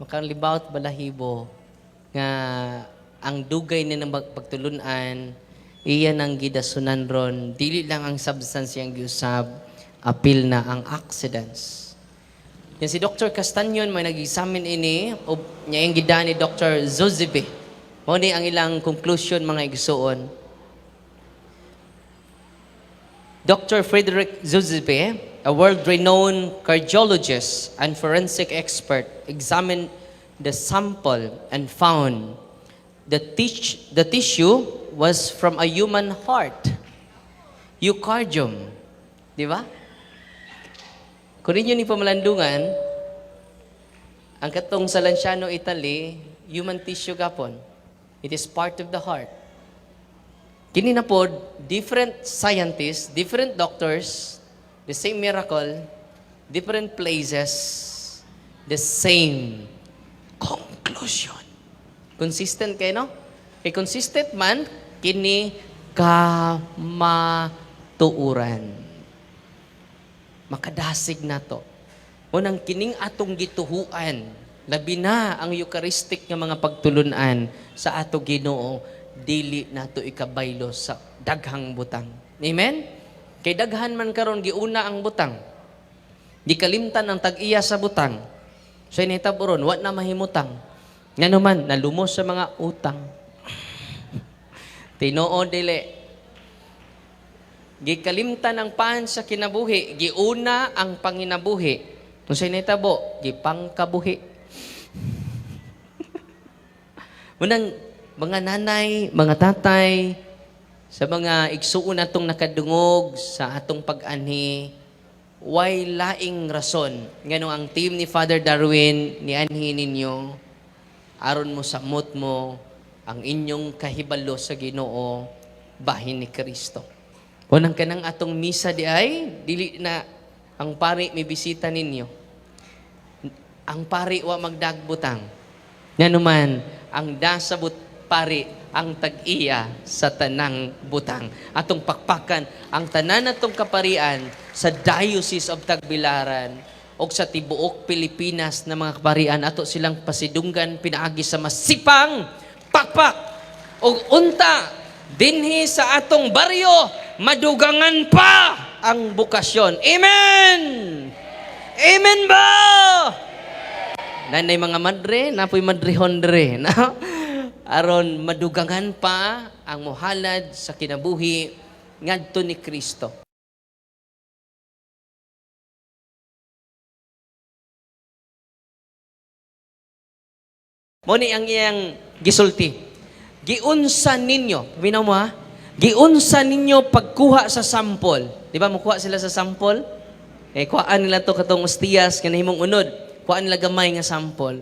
Makanlibaut balahibo nga ang dugay ni ng pagtulunan iya nang gidasunan ron dili lang ang substance yang giusab apil na ang accidents. Yan si Dr. Castañon may nag-examine ini o niya yung gida ni Dr. Zozibe. Mo ni ang ilang conclusion mga igsuon. Dr. Frederick Zozibe, a world-renowned cardiologist and forensic expert, examined the sample and found the tissue was from a human heart. Eucardium. Di ba? Kung rin yun ipamalandungan, ang katong sa Lanciano, Italy, human tissue gapon. It is part of the heart. Kini na pod, different scientists, different doctors, the same miracle, different places, the same conclusion. Consistent kayo, no? Kay consistent man, kini kamatuuran. Makadasig na to. Unang kining atong gituhuan, Labi na ang Eucharistic nga mga pagtulunan sa ato Ginoo, dili nato ikabaylo sa daghang butang. Amen? Kay daghan man karon giuna ang butang. Gikalimtan ang tag-iya sa butang. Sa initaburon, wa na mahimutang. Nga naman, nalumos sa mga utang. Tinoo dili. Gikalimtan ang pan sa kinabuhi, giuna ang panginabuhi. Kung sa initabo, gipangkabuhi. Munang mga nanay, mga tatay, sa mga igsuon atong nakadungog sa atong pag-anhi, way laing rason. Ngano ang team ni Father Darwin, ni anhi ninyo, aron mo samot mo ang inyong kahibalo sa Ginoo, bahin ni Kristo. Unang kanang atong misa di ay, dili na ang pari may bisita ninyo. Ang pari wa magdagbutang. Nga naman, ang dasabot pari, ang tag-iya sa tanang butang. Atong pakpakan, ang tanan atong kaparian sa Diocese of Tagbilaran o sa tibuok Pilipinas na mga kaparian, ato silang pasidunggan, pinaagi sa masipang pakpak o unta dinhi sa atong baryo, madugangan pa ang bukasyon. Amen! Amen ba? Nanay mga madre, napoy madrehon dre. No? Aron madugangan pa ang muhalad sa kinabuhi ngadto ni Kristo. Moni ang iyang gisulti. Giunsa ninyo, binaw mo ha? Giunsa ninyo pagkuha sa sampol. Di ba mukuha sila sa sampol? Kuhaan nila to katong ostiyas kanahimong unod. Kuhaan nila gamay nga sampol.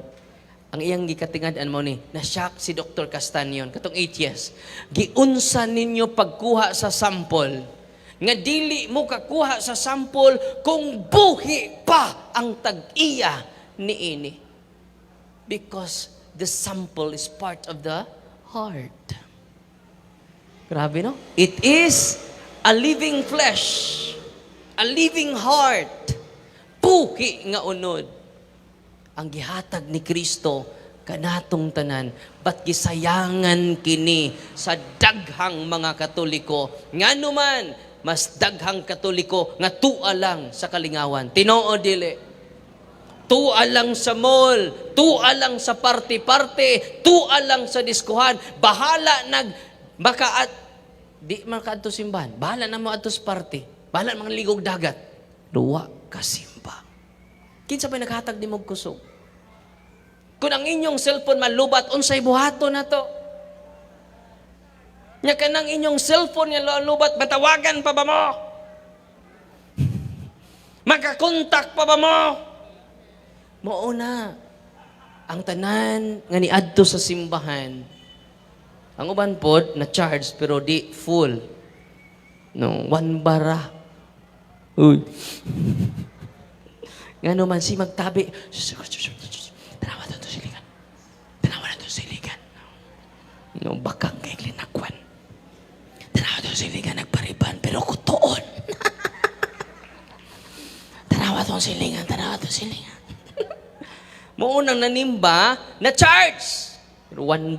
Ang iyang gikatingad mo ni, na-shock si Dr. Castanyon, katong 8 years. Giunsa ninyo pagkuha sa sampol. Nga dili mo kakuha sa sampol kung buhi pa ang tag-iya ni ini. Because the sample is part of the heart. Grabe, no? It is a living flesh, a living heart. Puhi nga unod. Ang gihatag ni Kristo kanatong tanan, ba't gisayangan kini sa daghang mga Katoliko? Nga naman, mas daghang Katoliko nga tua lang sa kalingawan. Tinoo dili. Tua lang sa mall, tua lang sa party-party, tua lang sa diskuhan, bahala di makaadto simbahan, bahala na mo adto sa party, bahala mga ligog dagat, duwa ka simba. Kinsa pa naghatag ni mong kusog? Kung ang inyong cellphone malubat, unsay buhato na to? Nya kanang inyong cellphone nga lubat, batawagan pa ba mo? Makakontak pa ba mo? Mauna, ang tanan nga niadto sa simbahan, ang uban pod na charge pero di full. No, 1 bara. Uy. Nga naman si magtabi. Tanawa na to siligan. Tanawa na to siligan. No, bakang kay linakwan. Tanawa to siligan nagpariban pero kutoon. Tanawa to silingan, tanawa to silingan. Maunang nanimba na charge. Pero 1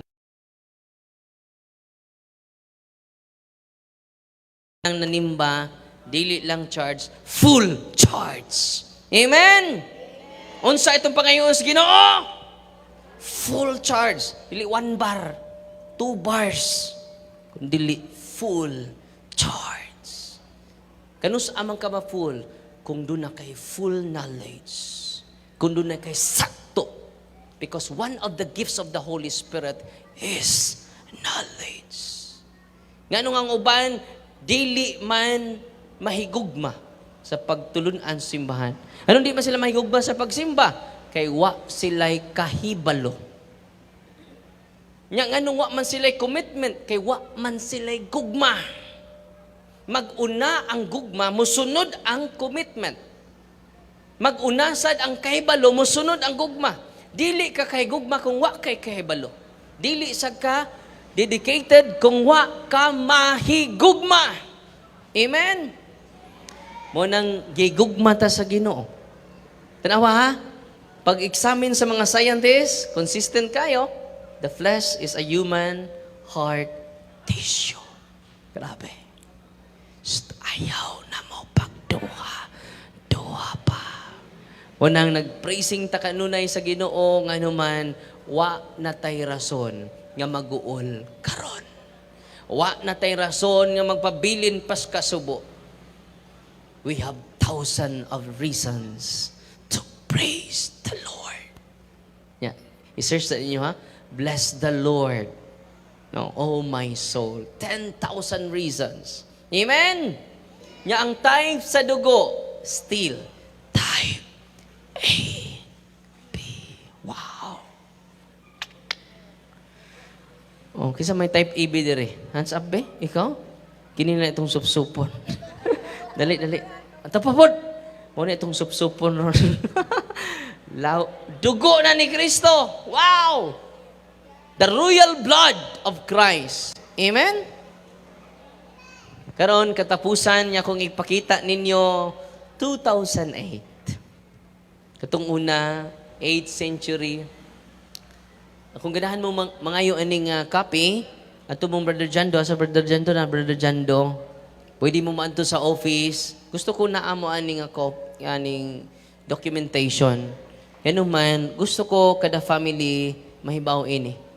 ang nanimba, dili lang charge, full charge. Amen? Unsa itong pangayon sa Ginoo? Full charge. Dili 1 bar, 2 bars. Dili full charge. Kanus amang ka ba full? Kung doon na kay full knowledge. Kung doon na kay sakto. Because one of the gifts of the Holy Spirit is knowledge. Nga nung ang uban, dili man mahigugma sa pagtulunan simbahan. Anong di man sila mahigugma sa pagsimba? Kay wa sila'y kahibalo. Nga nung wa man sila'y commitment, kay wa man sila'y gugma. Mag-una ang gugma, musunod ang commitment. Mag-una sad ang kahibalo, musunod ang gugma. Dili ka kay gugma kung wa kay kahibalo. Dili sa ka dedicated kung wa ka mahigugma. Amen? Mo nang gigugma ta sa Ginoo. Tanawa ha? pag-examine sa mga scientists, consistent kayo, the flesh is a human heart tissue. Grabe. Ayaw na mo pagduha. Duha pa. Wanang nag-praising ta kanunay sa Ginoo nga naman, wa na tay rason nga maguol karon. Wa na tay rason nga magpabilin pas kasubo. We have thousands of reasons to praise the Lord. Yeah. I-search sa inyo ha. Bless the Lord. No, oh my soul. 10,000 reasons. Amen? Nya ang type sa dugo, still type A, B. Wow. Oh, kisa may type A, B dire. Hands up, be? Ikaw? Kini na itong supsupon. Dali, dali. Ang tapapod. Muna itong supsupon ron. Dugo na ni Kristo. Wow! The royal blood of Christ. Amen? Karon katapusan niya kung ipakita ninyo 2008. Katong una, 8th century. Kung ganahan mo mangayo aning copy, ato mong Brother Jando, sa Brother Jando na Brother Jando, pwede mo maanto sa office. Gusto ko na amo aning aning documentation. Yan man, gusto ko kada family mahibaw ini.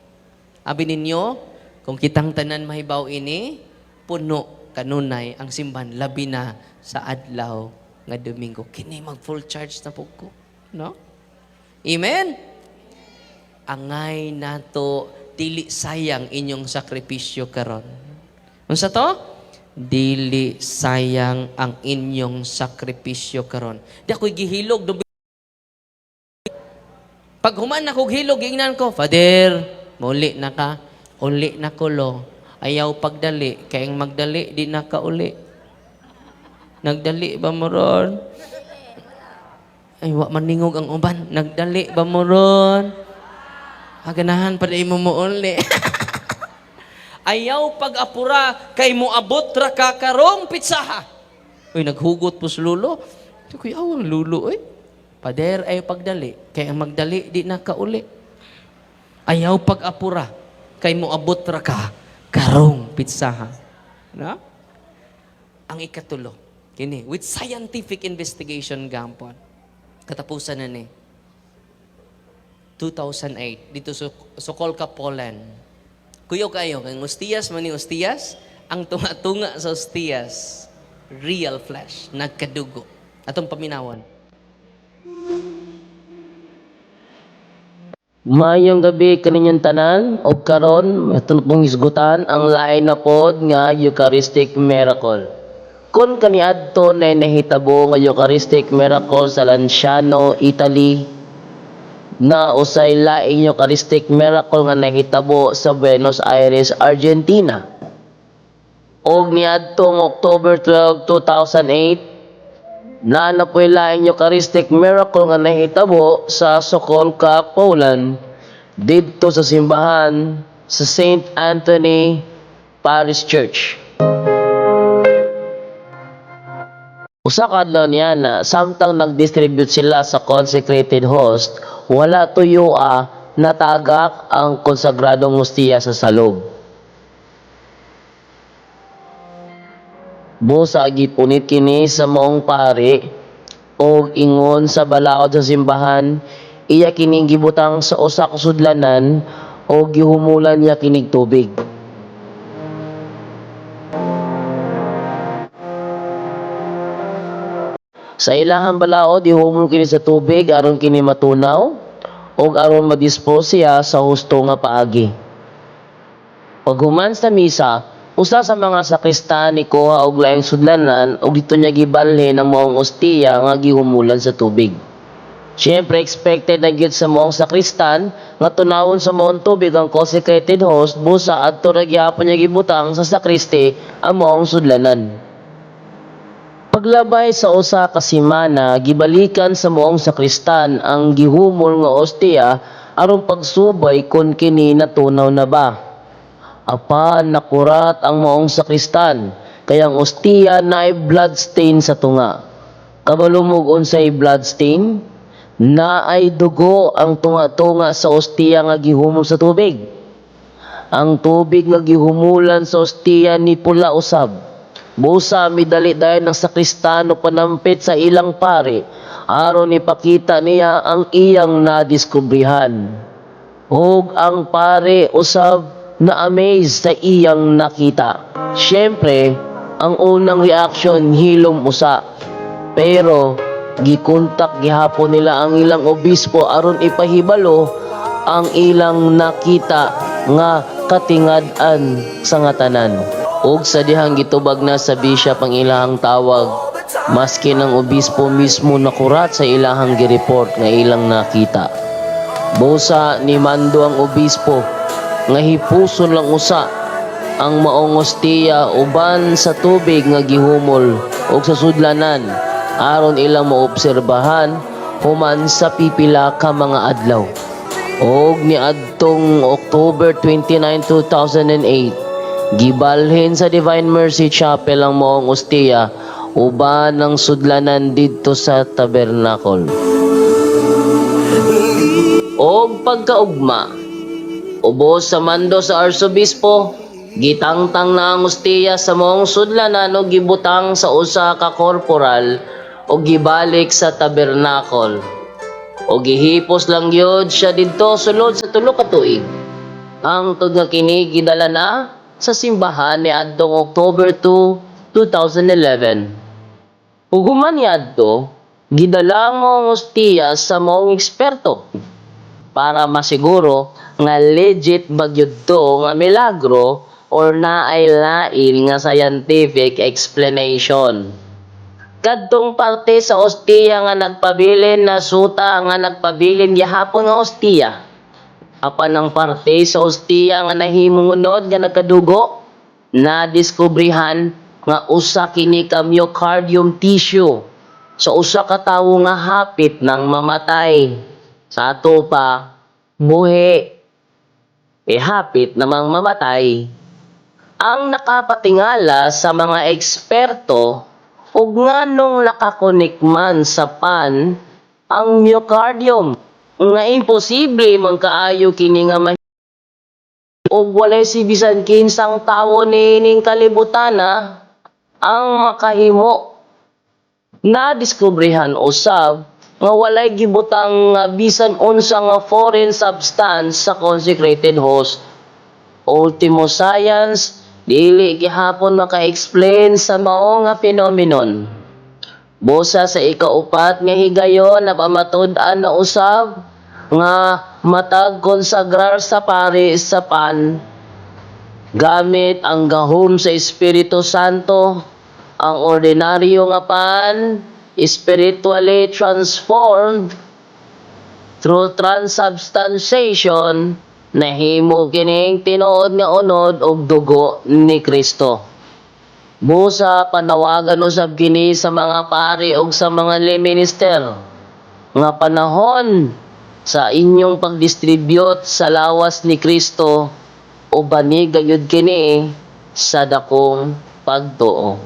Abi ninyo, kung kitang tanan mahibaw ini, puno kanunay ang simbahan labi na sa adlaw nga Domingo. Kini mag full charge na po ko. No? Amen? Angay nato dili sayang inyong sakripisyo karon. Unsa to? Dili sayang ang inyong sakripisyo karon. Di ako'y gihilog. Pag human ako hilog, ingnan ko, Father, muli na ka, uli na ko lo. Ayaw pagdali, kayang magdali, di na ka uli. Nagdali ba mo ron? Ay, wa maningog ang uban. Nagdali ba mo ron? Aganahan pa di mo mo uli. Ayaw pag-apura, kay mo abot ra ka karong pitsaha. Uy, naghugot po sa lulo. Kuy, awang lulo, eh. Pader ayaw pagdali, kaya magdali, di na ka uli. Ayaw pag-apura, kay mo abot ra ka karong pitsaha. No? Ang ikatulo, kini, with scientific investigation gampon, katapusan na ni, 2008, dito sa Sokolka, Poland. Kuyo kayo, kay Ostias, mani Ostias, ang tunga-tunga sa Ostias, real flesh, nagkadugo. Atong paminawan. Mayong gabi kaninyong tanan o karon aton pong isgutan ang lain na pod nga Eucharistic miracle. Kung kaniadto na nahitabo nga Eucharistic miracle sa Lanciano, Italy, na usay laing Eucharistic miracle nga nahitabo sa Buenos Aires, Argentina. Og niadtong October 12, 2008, na napoy laing Eucharistic miracle nga nahitabo sa Sokolka, Poland, didto sa simbahan sa St. Anthony Parish Church. Usa ka adlaw niya na samtang nag-distribute sila sa consecrated host, wala tuyo natagak ang konsagradong hostia sa salog. Busa gipunit kini sa maong pari o ingon sa balaod sa simbahan, iya kining gibutang sa usa ka sudlanan o gihumulan niya kinig tubig. Sa ilahang balaod ihumol kini sa tubig aron kini matunaw o aron madispose siya sa husto nga paagi. Paghuman sa misa, usa sa mga sakristan ni kuha og laing sudlanan ug dito niya gibalhin ang maong ostiya nga gihumulan sa tubig. Siyempre expected na gyud sa maong sakristan nga tunawon sa maong tubig ang consecrated host busa adto ra gyapon niya gibutang sa sakriste ang maong sudlanan. Paglabay sa usa ka semana, gibalikan sa maong sakristan ang gihumol nga ostiya aron pagsubay kon kini natunaw na ba. Apan nakurat ang maong sakristan, kaya ang ostiya na ay blood stain sa tunga. Kabalumog unsay blood stain? na ay dugo ang tunga-tunga sa ostiya nga gihumol sa tubig. Ang tubig nga gihumulan sa ostiya ni pula usab. Busa midali dayon ng sakristano panampit sa ilang pari aron ipakita niya ang iyang nadiskubrihan. Ug ang pare usab na amaze sa iyang nakita. Siyempre, ang unang reaksyon hilom usa. Pero gikontak gihapon nila ang ilang obispo aron ipahibalo ang ilang nakita nga katingad-an sa nga tanan. Ug sa dihang gitubag na sa bishop ang ilahang tawag, maski ng obispo mismo nakurat sa ilahang gireport nga ilang nakita. Busa ni mando ang obispo nga hipuson lang usa ang maong ostiya uban sa tubig nga gihumol ug sa sudlanan aron ilang maobserbahan human sa pipila ka mga adlaw. Og niadtong October 29, 2008, gibalhin sa Divine Mercy Chapel ang maong ostiya uban ng sudlanan didto sa tabernacle. Og pagkaugma, ubos sa mando sa arsobispo, gitangtang na ang ostiya sa maong sudlanan o gibutang sa usa ka korporal o gibalik sa tabernacle. O gihipos lang yun siya didto sulod sa tulo ka tuig. Ang tud nga kini gidala na sa simbahan ni adtong October 2, 2011. Ug human niadto, gidala ang ostiya sa maong eksperto para masiguro nga legit bagyod to nga milagro or naay lain nga scientific explanation. Kadtong parte sa ostiya nga nagpabilin na suta nga nagpabilin gihapon nga ostiya. Apan ang parte sa ostiya nga nahimunod nga nagkadugo na diskubrihan nga usa kini ka myocardium tissue sa usa ka tawo nga hapit nang mamatay. Sa ato pa buhi hapit namang mamatay. Ang nakapatingala sa mga eksperto ug nganong nakakonikman sa pan ang myocardium nga imposible man kaayo kini nga ug walay si bisan kinsang tawo niining kalibutan ang makahimo. Nadiskubrihan usab nga walay gibutang bisan unsa nga foreign substance sa consecrated host. Ultimo science dili gihapon maka-explain sa mao nga phenomenon. Busa sa ikaupat nga higayon na pamatud-an na usab nga matag konsagrar sa pari sa pan gamit ang gahom sa Espiritu Santo. Ang ordinaryo nga pan spiritually transformed through transubstantiation nahimo kining tinuod nga unod og dugo ni Kristo. Busa panawagan usab kini sa mga pari ug sa mga lay minister nga panahon sa inyong pagdistribute sa lawas ni Kristo o banig gayud kini sa dakong pagtuo.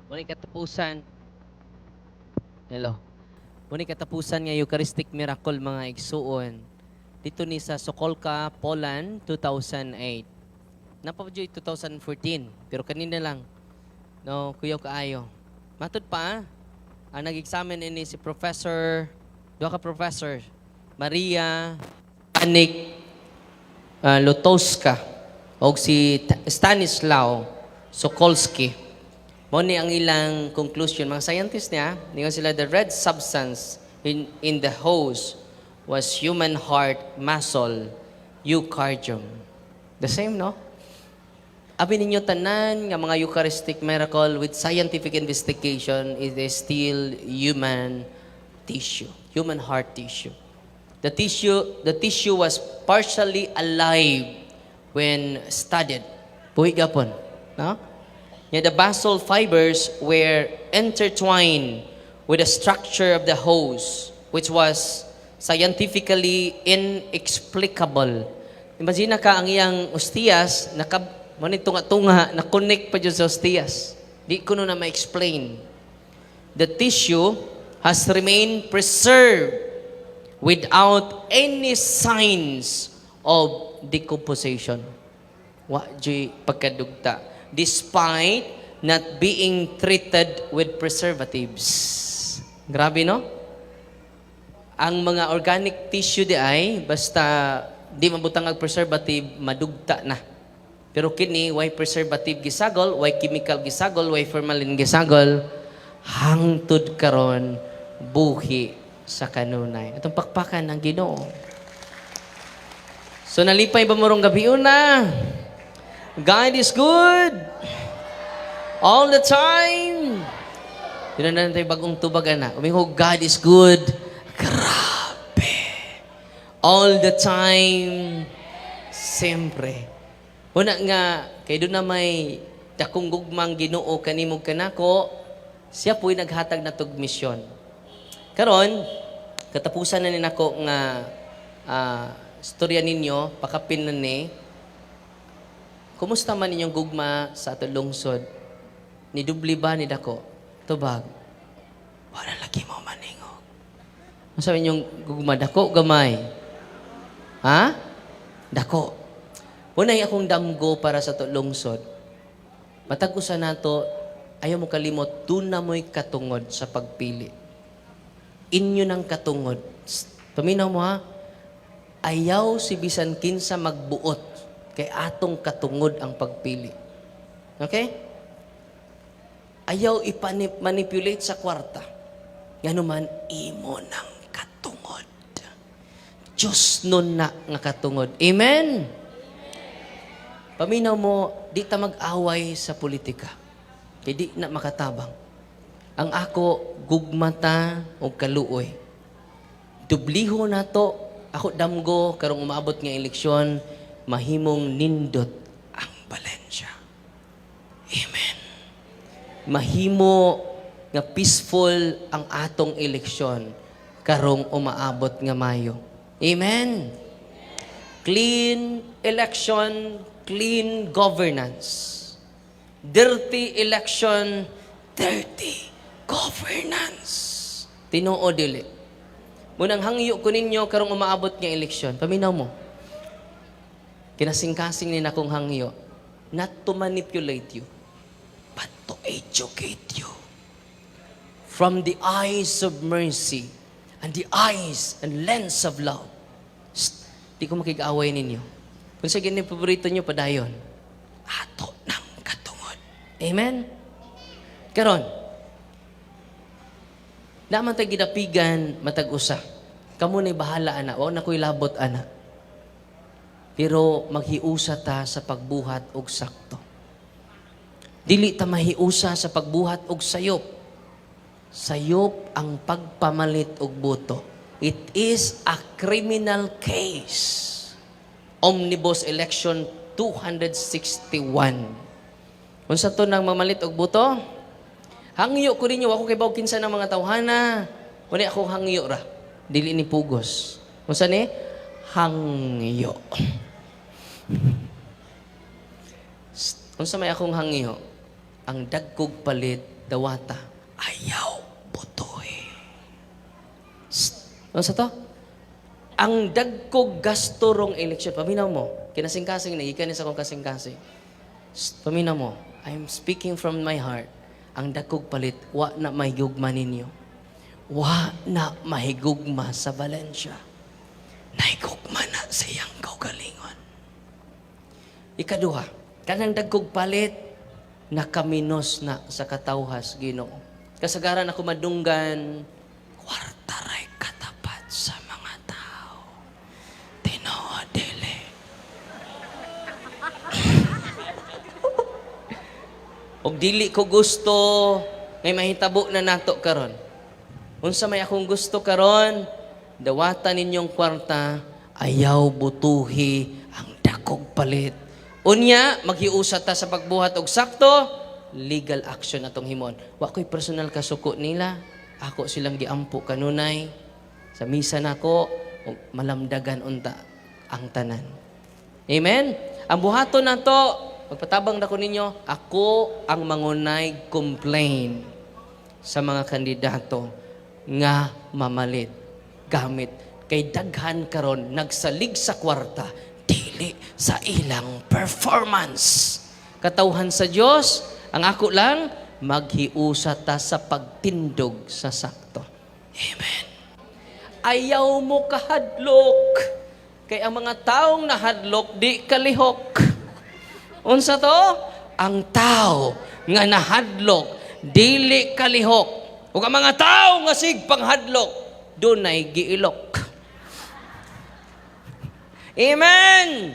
Muna katapusan. Hello. Muna katapusan nga Eucharistic Miracle mga igsuon. Dito ni sa Sokolka, Poland, 2008. Napabudyo 2014, pero kanina lang. No, kuyaw kaayo. Matud pa, ang nag-examine ini si Professor, duha ka Professor, Maria Anik Lutowska o si Stanislaw Sokolski. Mo ni ang ilang conclusion. Mga scientists niya, ningon sila, the red substance in the hose was human heart muscle eucardium. The same, no? Abi ninyo tanan nga mga Eucharistic miracle with scientific investigation, it is still human tissue, human heart tissue. The tissue was partially alive when studied. Buhi gapon, no? Yeah, the basal fibers were intertwined with the structure of the hose, which was scientifically inexplicable. Imagine ka ang iyang ostias, Manit tunga-tunga, na-connect pa dyan sa ostiyas. Di ko na ma-explain. The tissue has remained preserved without any signs of decomposition. Wa di pagkadugta. Despite not being treated with preservatives. Grabe, no? Ang mga organic tissue di ay, basta di mabutang ang preservative, madugta na. Pero kini, why preservative gisagol, why chemical gisagol, why formalin gisagol, hangtod karon buhi sa kanunay. Itong pakpakan ng Ginoo. So nalipay ba morong gabi una? God is good. All the time. Yun na tayo bagong tubag na. Umingog, God is good. Grabe. All the time. Siyempre. Una nga, kay doon na may dakong gugmang Ginoo kanimog kanako, siya po'y naghatag na tog misyon. Karon, katapusan na nako nga storya ninyo, pakapin na ni, kumusta man ninyong gugma sa atong lungsod? Ni dubli ba ni dako? Tubag. Wala lagi mo maningog. Ano sabi ninyong gugma? Dako, gamay. Ha? Dako. Unay akong damgo para sa atong lungsod. Matag-usa nato, ayaw mo kalimot, doon na mo'y katungod sa pagpili. Inyo ng katungod. Paminaw mo ha, ayaw si bisan kinsa magbuot kay atong katungod ang pagpili. Okay? Ayaw ipanipulate sa kwarta. Nga naman, imo ng katungod. Diyos nun na nga katungod. Amen? Paminaw mo, di ta mag-away sa politika. Kaya di na makatabang. Ang ako, gugmata o kaluoy. Dubliho na to, ako damgo, karong umabot nga eleksyon, mahimong nindot ang Valencia. Amen. Mahimo nga peaceful ang atong eleksyon, karong umaabot nga Mayo. Amen. Clean election, clean governance. Dirty election, dirty governance. Tinuo dili. Munang hangyo ko ninyo karong umaabot nga eleksyon. Paminaw mo. Kinasing-kasing ni nakong hangyo. Not to manipulate you, but to educate you. From the eyes of mercy and the eyes and lens of love. Di ko makikaway ninyo. Kung sa ganyan paborito nyo, padayon. Ato ng katungod. Amen? Karon, naman tayo gidapigan, matag-usa. Kamu na'y bahala, ana. O na ko'y labot, ana. Pero maghiusa ta sa pagbuhat og sakto. Dili ta mahiusa sa pagbuhat og sayop. Sayop ang pagpamalit og boto. It is a criminal case. Omnibus Election 261. Kung sa to nang mamalit og boto, hangyo ko ninyo, ako kay baw kinsa ng mga tawhana. Wala ako hangyo ra. Dili ni pugos. Kung sa ni? Hangyo. Kung sa may akong hangyo, ang dagkog palit, dawata, ayaw botoy. Kung sa to? Ang dagkog gasto rong eleksyon. Paminaw mo. Kinasing-kasing na. Ikan sa akong kasing-kasing. Paminaw mo. I'm speaking from my heart. Ang dagkog palit, wa na mahigugma ninyo. Wa na mahigugma sa Valencia. Nahigugma na sa iyang kaugalingon. Ikaduha, kanang dagkog palit, nakaminos na sa katawhas, Ginoo. Kasagaran ako madunggan, kwarta ray katapat sa mga tao. Tinoo dili. Og dili ko gusto, ngay mahitabo na nato karon. Unsa may akong gusto karon, dawatan ninyong kwarta, ayaw butuhi ang dakog palit. Unya, maghiusa ta sa pagbuhat og sakto, legal action atong himon. Wa ko'y personal kasuko nila, ako silang giampo kanunay, sa misa nako, malamdagan unta ang tanan. Amen? Ang buhaton nato, magpatabang na ko ninyo, ako ang mangunay complain sa mga kandidato nga mamalit gamit kay daghan karon nagsalig sa kwarta dili sa ilang performance. Katawhan sa Dios, ang ako lang maghiusa ta sa pagtindog sa sakto. Amen. Ayaw mo kahadlok. Kay ang mga taong nahadlok di kalihok. Unsa to? Ang tao nga nahadlok dili kalihok. Ug ang mga tao nga sig panghadlok dunay giilok. Amen.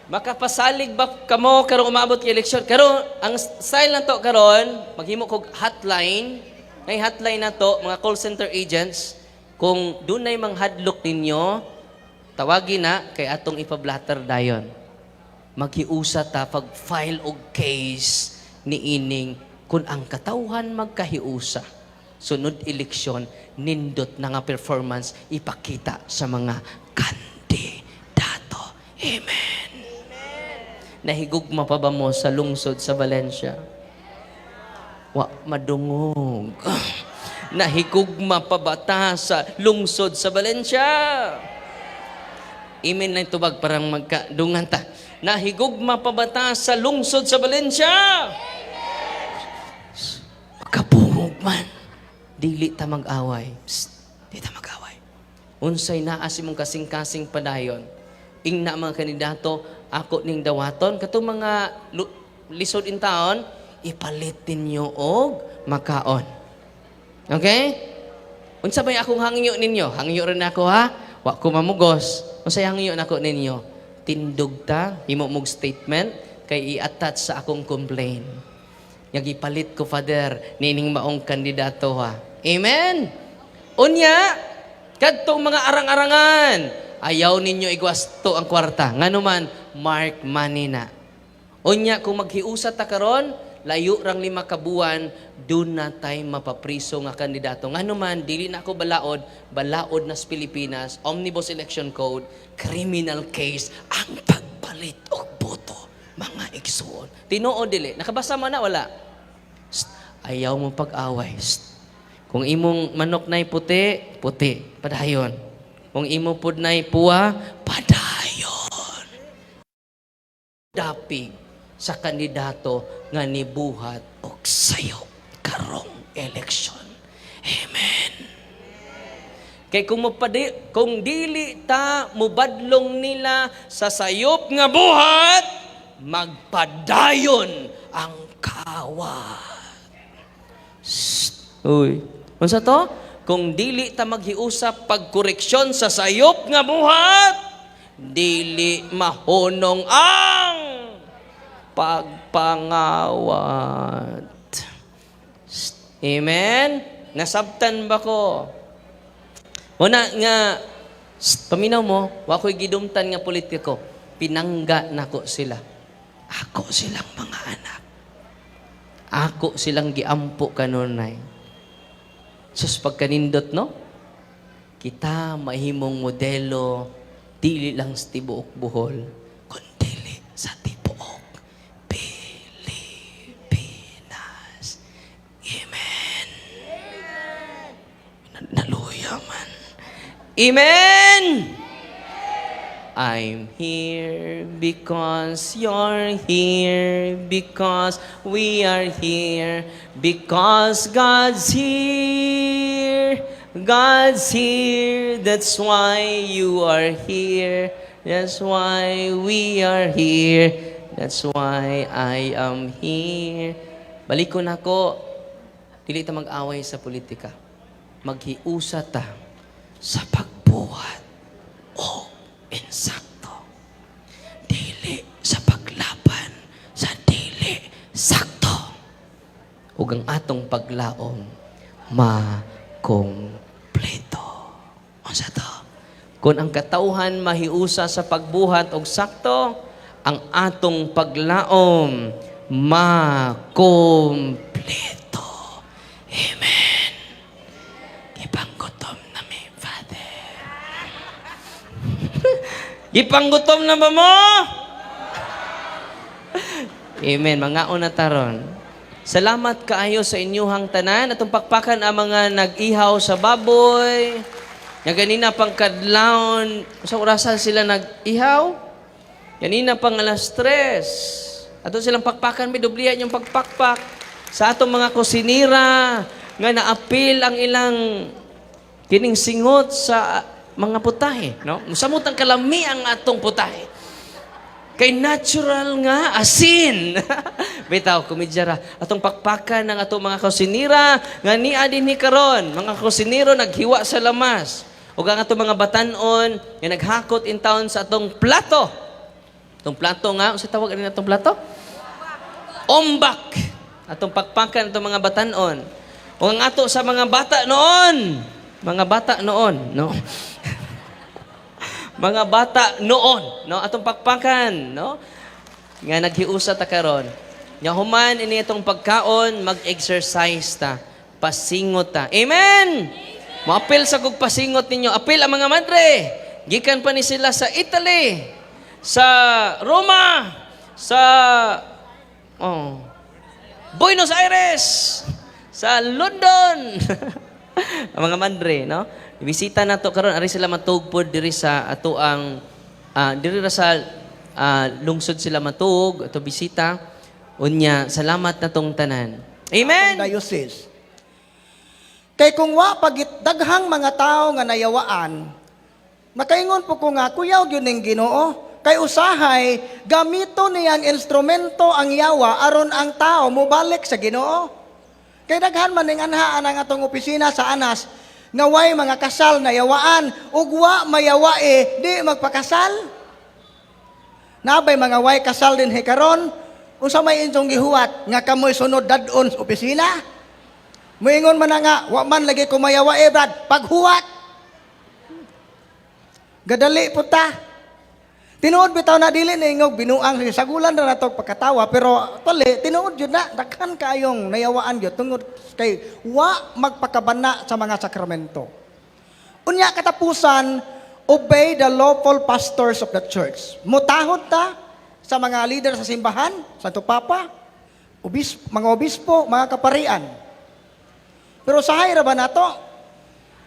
Makapasalig ba kamo karong umabot kay eleksyon? Karon ang style na to karon maghimo kog hotline. Ngay hotline na to mga call center agents kung dunay manghadlok ninyo tawagin na kay atong ipablatter dayon. Maghiusa ta pag file og case ni ining kung ang katawhan magkahiusa. Sunod eleksyon nindot na nga performance ipakita sa mga kandidato. Amen. Nahigugma pa ba mo sa lungsod sa Valencia? Wa madungog. Nahigugma pa ba ta sa lungsod sa Valencia? Amen na itubag parang magkadungan ta. Nahigugma pa ba ta sa lungsod sa Valencia? Kapungog man. Dili ta mag-away. Dili ta mag-away. Unsay naa si mong kasing-kasing padayon. Ing na mga kandidato, ako ning dawaton. Katong mga lisod in taon, ipalit ninyo og makaon. Okay? Unsa may akong hangyo ninyo? Hangyo rin ako ha? Wa ko mamugos. Unsay hangyo nako ninyo? Tindog ta, himo mog statement, kay i-attach sa akong complaint. Yagipalit ko, Father, nining maong kandidato ha. Amen? Unya, kadtong mga arang-arangan, ayaw ninyo igwasto ang kwarta. Nga naman, mark money na. Unya, kung maghiusa ta karon, layo rang 5 kabuan, dun na tayo mapapriso nga kandidato. Nga naman, dili na ako balaod na sa Pilipinas, Omnibus Election Code, criminal case, ang pagpalit og boto, mga igsuon. Tinuod dili. Nakabasa mo na, wala? Ayaw mo pag-away. Kung imong manok na'y puti, puti. Padayon. Kung imo pud na'y puwa, padayon. Dapig sa kandidato nga nibuhat og sayop karong eleksyon. Amen. Kay kung dili ta mubadlong nila sa sayop nga buhat, magpadayon ang kawat. Uy, unsa to? Kung dili ta maghiusap pagkoreksyon sa sayop nga buhat, dili mahunong ang pagpangawat. Amen? Nasabtan ba ko? Una nga, paminaw mo, wa ko'y gidumtan nga politiko. Pinangga nako sila. Ako silang mga anak. Ako silang giampo kanunay. Sus pagkanindot, no? Kita mahimong modelo, dili lang sa tibuok Bohol, kundi sa tibuok Pilipinas. Amen. Naluya man. Amen! I'm here because you're here, because we are here, because God's here. God's here, that's why you are here. That's why we are here. That's why I am here. Balikon ako, dili ta mag-away sa politika. Maghiusa ta sa pagbuhat o insakto. Dili sa paglaban sa dili sakto. Ug ang atong paglaom makompleto. Unsa to? Kung ang katauhan mahiusa sa pagbuhat og sakto, ang atong paglaom makompleto. Amen. Gipanggutom na mi, Father. Gipanggutom na ba mo? Amen. Mga una taron. Salamat kaayo sa inyuhang tanan. Atong pakpakan ang mga nag-ihaw sa baboy. Nga ganina pang kadlawon. Sa orasan sila nag-ihaw? Ganina pang alas 3. Ato silang pakpakan, may dublihan yung pagpakpak. Sa atong mga kusinira, nga naapil ang ilang kining singot sa mga putahe. No? Musamot ang kalami ang atong putahe. Kay natural nga asin. Bitaw, kumidyara. Atong pakpakan ng atong mga kusinira, nga niya din ni karon. Mga kusiniro naghiwa sa lamas. O ang atong mga batanon, nga naghakot in town sa atong plato. Atong plato nga, sa tawag rin atong plato? Ombak. Atong pakpakan atong mga batanon. O ang ato sa mga bata noon. Mga bata noon, no? Mga bata noon, no? Atong pakpakan, no? Nga naghiusa ta karon. Nga human ini itong pagkaon, mag-exercise ta. Pasingot ta. Amen! Moapil sa kog pasingot ninyo. Apil ang mga madre. Gikan pa ni sila sa Italy, sa Roma, sa Buenos Aires, sa London. Ang mga madre, no? Bisita na to karon ari sila matugpod diri sa ato ang diri ra sa lungsod sila matug ato bisita. Unya, salamat na tong tanan. Amen. Diocese. Kay kung wa pagit daghang mga tao nga nayawaan, makaingon po ko nga kuyaw gyud ning Ginoo. Kay usahay gamito niyang instrumento ang yawa aron ang tao mobalik sa Ginoo. Kay daghan man ning anhaan ang atong opisina sa Anas nga way mga kasal na yawaan ug wa mayawae di magpakasal. Nabay mga way kasal din karon unsa may inyong gihuwat nga kamoy sunod dadon sa opisina? Moingon man na nga wa man lagi ko mayawae brad paghuwat. Gadali po ta. Tinuod bitaw na dili na ingog binuang sagulan na nato pagkatawa pero tali tinuod jud na daghan kayong nayawaan jud tungod kay wa magpakabana sa mga sakramento. Unya katapusan obey the lawful pastors of the church. Mutahod ta sa mga leader sa simbahan, Santo Papa, mga obispo, mga kaparian. Pero sahay ra ba nato?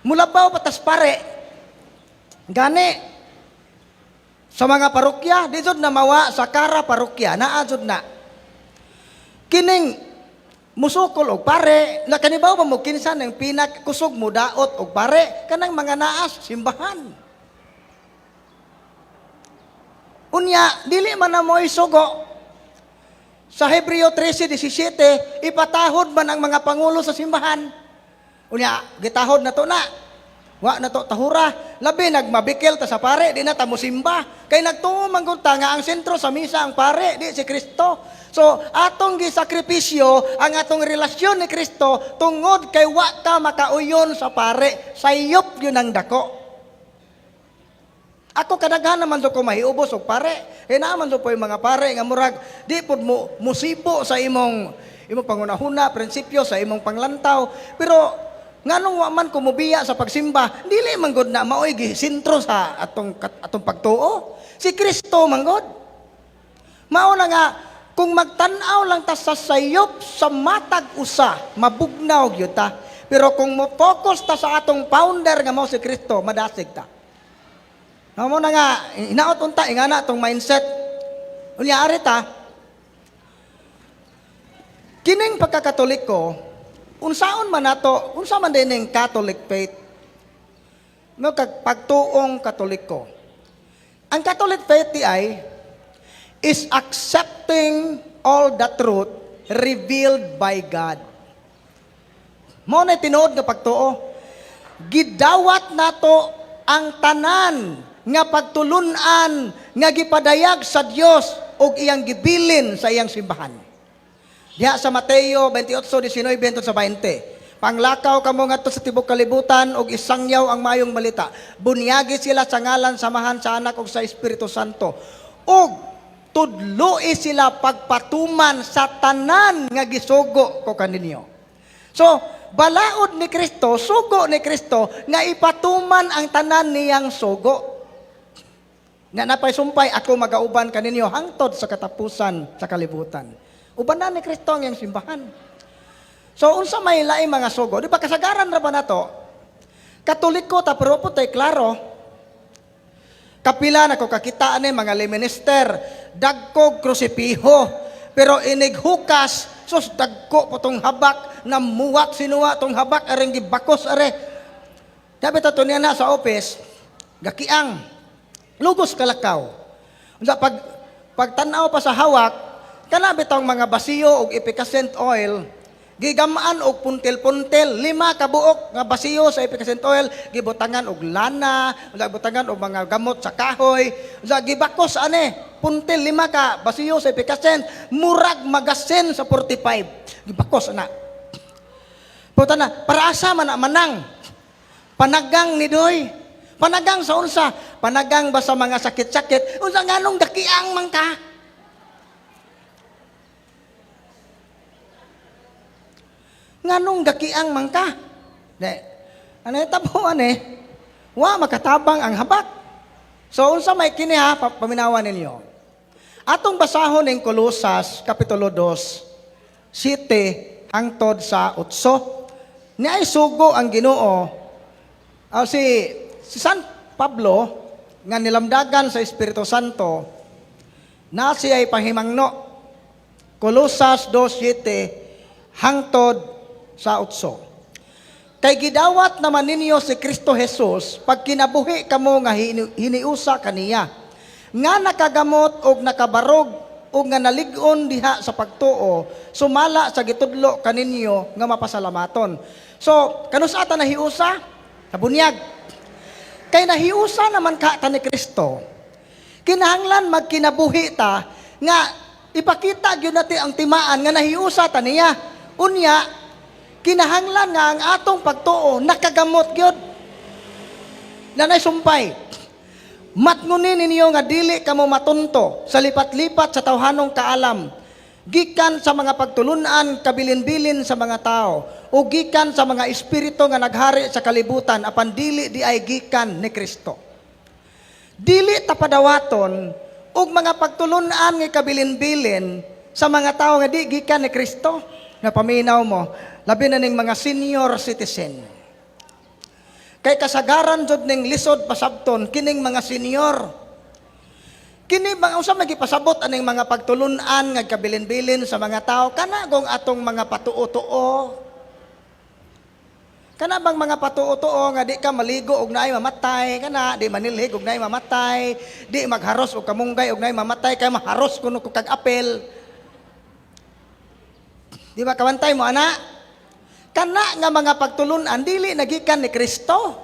Mulabaw patas pare. Gani sa mga parokya, di jud na mawa sa kara parokya, naa jud na. Kining musukol og pare, na kanibaw ba mo kinsa ng pinakkusog mo daot og pare, kanang mga naas simbahan. Unya, dili man na mo isugo. Sa Hebreo 13:17, ipatahod man ang mga pangulo sa simbahan. Unya, gitahod na to na. Wa na to tahura, labi nagmabikel ta sa pare, di na ta mosimba. Kay nagtuo man gud ta nga ang sentro sa misa ang pare, di si Kristo. So atong gisakripisyo ang atong relasyon ni Kristo tungod kay wa ta makauyon sa pare, sayop yun ang dako. Ako kadaghan naman do ko mahiubos og pare. Kay naman do po yung mga pare nga murag di pud mo musibo sa imong pangunahuna, prinsipyo sa imong panglantaw, pero nganong wa man kumubiya sa pagsimba, dili man gud na maoy gisentro sa atong pagtuo. Si Kristo man gud. Mao na nga kung magtan-aw lang ta sa sayop sa matag usa, mabugnaw gyud ta. Pero kung mo-focus ta sa atong founder nga mao si Kristo, madasig ta. Mao na nga inaot unta ingana atong mindset. Unya ari ta. Kining pagkakatoliko, unsaon man nato, unsa man din ning Catholic faith? No pagtuong Katoliko. Ang Catholic faith ay is accepting all the truth revealed by God. Mao na tinuod nga pagtuo. Gidawat nato ang tanan nga pagtulunan nga gipadayag sa Dios ug iyang gibilin sa iyang simbahan. Diha sa Mateo 28:19 sa 20. Panglakaw kamo ngadto sa tibok kalibutan ug isangyaw ang mayong balita. Bunyagi sila sa ngalan samahan sa Anak ug sa Espiritu Santo. Ug tudloi sila pagpatuman sa tanan nga gisugo ko kaninyo. So, balaod ni Kristo, sugo ni Kristo nga ipatuman ang tanan niyang sugo. Nga napay sumpay ako magauban kaninyo hangtod sa katapusan sa kalibutan. Ubanan ni Kristo ang iyang simbahan. So, unsa may laing mga sugo? Di ba kasagaran ra ba na to? Katoliko ta pero po tay klaro. Kapila na ko kakita ani mga lay minister, dagkog krusipiho, pero inighukas, sus dagko po tong habak, namuwak sinuwa tong habak, aring gibakos are. Dabi tato niya na sa office, gakiang, lugos kalakaw. Unsa pagtanaw pa sa hawak, kanabi tong mga basiyo og efficacent oil, gigamaan og puntil-puntil, 5 ka buok nga basiyo sa efficacent oil, gibutangan og lana, usa gibutangan og mga gamot sa kahoy, usa gibakos ane, puntil 5 ka basiyo sa efficacent, murag magasin sa 45. Gibakos ana. Puta na, para asa man na manang? Panagang ni Doy. Panagang sa unsa? Panagang ba sa mga sakit-sakit? Unsa nganong dakiang man ka? Nganong dakiang man ka? De, ano tabuan wa makatabang ang habak. So unsa may kini ha, paminawan ninyo. Atong basahon ning Kolosas kapitulo 2, 7 hangtod sa 8. Niay sugo ang Ginoo. Si San Pablo nga nilamdagan sa Espiritu Santo na siya ay pahimangno. Kolosas 2:7 hangtod sa 8. Kay gidawat naman ninyo si Kristo Jesus pag kinabuhi kamo nga hiniusa kaniya, nga nakagamot og nakabarog og nga nalig-on diha sa pagtuo, sumala sa gitudlo kaninyo nga mapasalamaton. So, kanus ata nahiusa? Kabunyag. Kay nahiusa naman ka ta ni Kristo, kinahanglan magkinabuhi ta nga ipakita gyud nati ang timaan nga nahiusa ta niya. Unya, kinahanglan nga ang atong pagtuo nakagamot gyud. Nanay sumpay. Matngunin ninyo nga dili kamo matunto sa lipat-lipat sa tawhanong kaalam, gikan sa mga pagtulunan kabilin-bilin sa mga tao, o gikan sa mga espiritu nga naghari sa kalibutan, apan dili di ay gikan ni Kristo. Dili ta padawaton og mga pagtulunan nga kabilin-bilin sa mga tao nga di gikan ni Kristo. Nga paminaw mo, labi na ning mga senior citizen. Kay kasagaran jud ning lisod pasabton kining mga senior. Kini bang usa magipasabot aning mga pagtulunan nga kabilin-bilin sa mga tao kana gong atong mga patuo-tuo. Kana bang mga patuo-tuo nga di ka maligo og naay mamatay, kana di manilhig og naay mamatay, di magharos og kamunggay og naay mamatay kay maharos kuno ko kag apel. Di ba kabantay mo ana? Kana nga mga pagtulunan dili nagikan ni Kristo.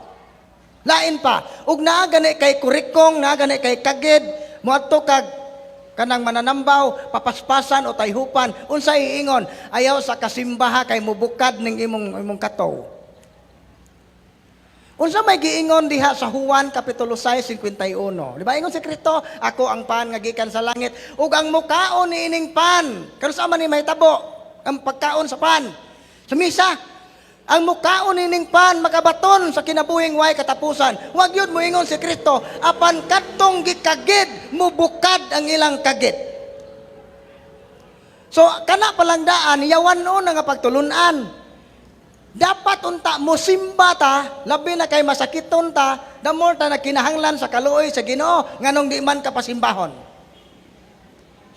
Lain pa, ug naa gani kay kurikong, naa gani kay kagid, moadto kag kanang mananambaw, papaspasan o tayhupan, unsay iingon, ayaw sa kasimbaha kay mubukad ning imong kataw. Unsa may giingon diha sa Juan kapitulo 6:51. Di ba ingon si Kristo, ako ang pan nga gikan sa langit, ug ang mukaon ni ining pan. Kanusa man ni mahitabo ang pagkaon sa pan? Sa misa, ang mukaon nining pan makabaton sa kinabuhing way katapusan. Wa gyud mo ingon si Kristo, apan kadtong gikagid mubukad ang ilang kagid. So kana palang daan yawan no nga pagtulunan. Dapat unta mo simba ta, labi na kay masakiton ta, damor ta na kinahanglan sa kaluoy sa Ginoo nganong di man ka pasimbahon.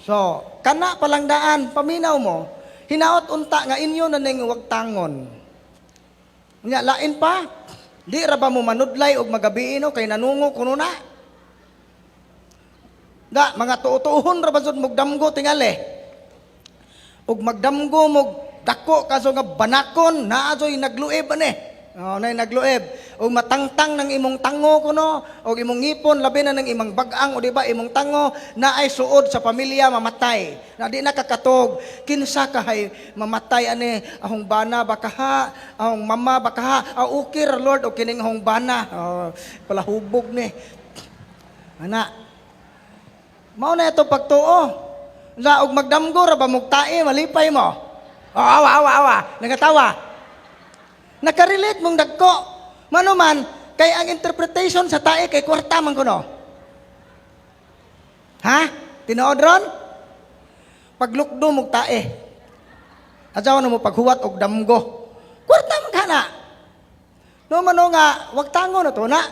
So kana palang daan paminaw mo, hinaot unta nga inyo na ning wagtangon. Nya lain pa, di ra ba mo manudlay og magabiino kay nanungo kuno na? Da mga tuutuhon ra ba jud mogdamgo tingali? Og magdamgo mog dako kaso nga banakon naa joy naglueb ani. Nay naglueb og matangtang ng imong tango kuno og imong ngipon labi na ng imong bag-ang o di ba imong tango na ay suod sa pamilya mamatay na di nakakatog kinsa kahay mamatay ani ahong bana bakaha ahong mama bakaha ukir Lord og kining ahong bana palahubog ni ana mao na ito pagtuo na og magdamgo ra ba mugtae malipay mo awa nagatawa. Nakarelate mong dagko. Manuman, kay ang interpretation sa tae kay kwarta man kuno. Ha? Tinuod ron? paglukdo mo tae. Adyaw na mo paghuwat og damgo. Kwarta man kana. No mano nga wag tango na to na.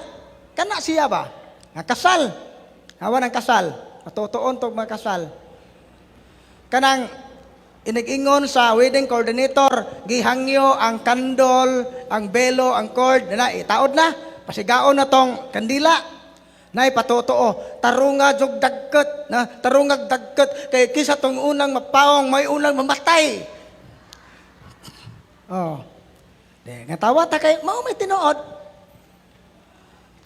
Kana siya ba? Nga kasal. Hawa ng kasal. Matutuon tog mga kasal. Kanang inig-ingon sa wedding coordinator, gihangyo ang kandol, ang belo, ang cord, na itaod na, pasigaon na tong kandila. Nay patutuo, tarunga jog dagket, na tarungag dagket kay kisa tong unang mapawong may unang mamatay. Oh. De nga tawa ta kay mao may tinuod.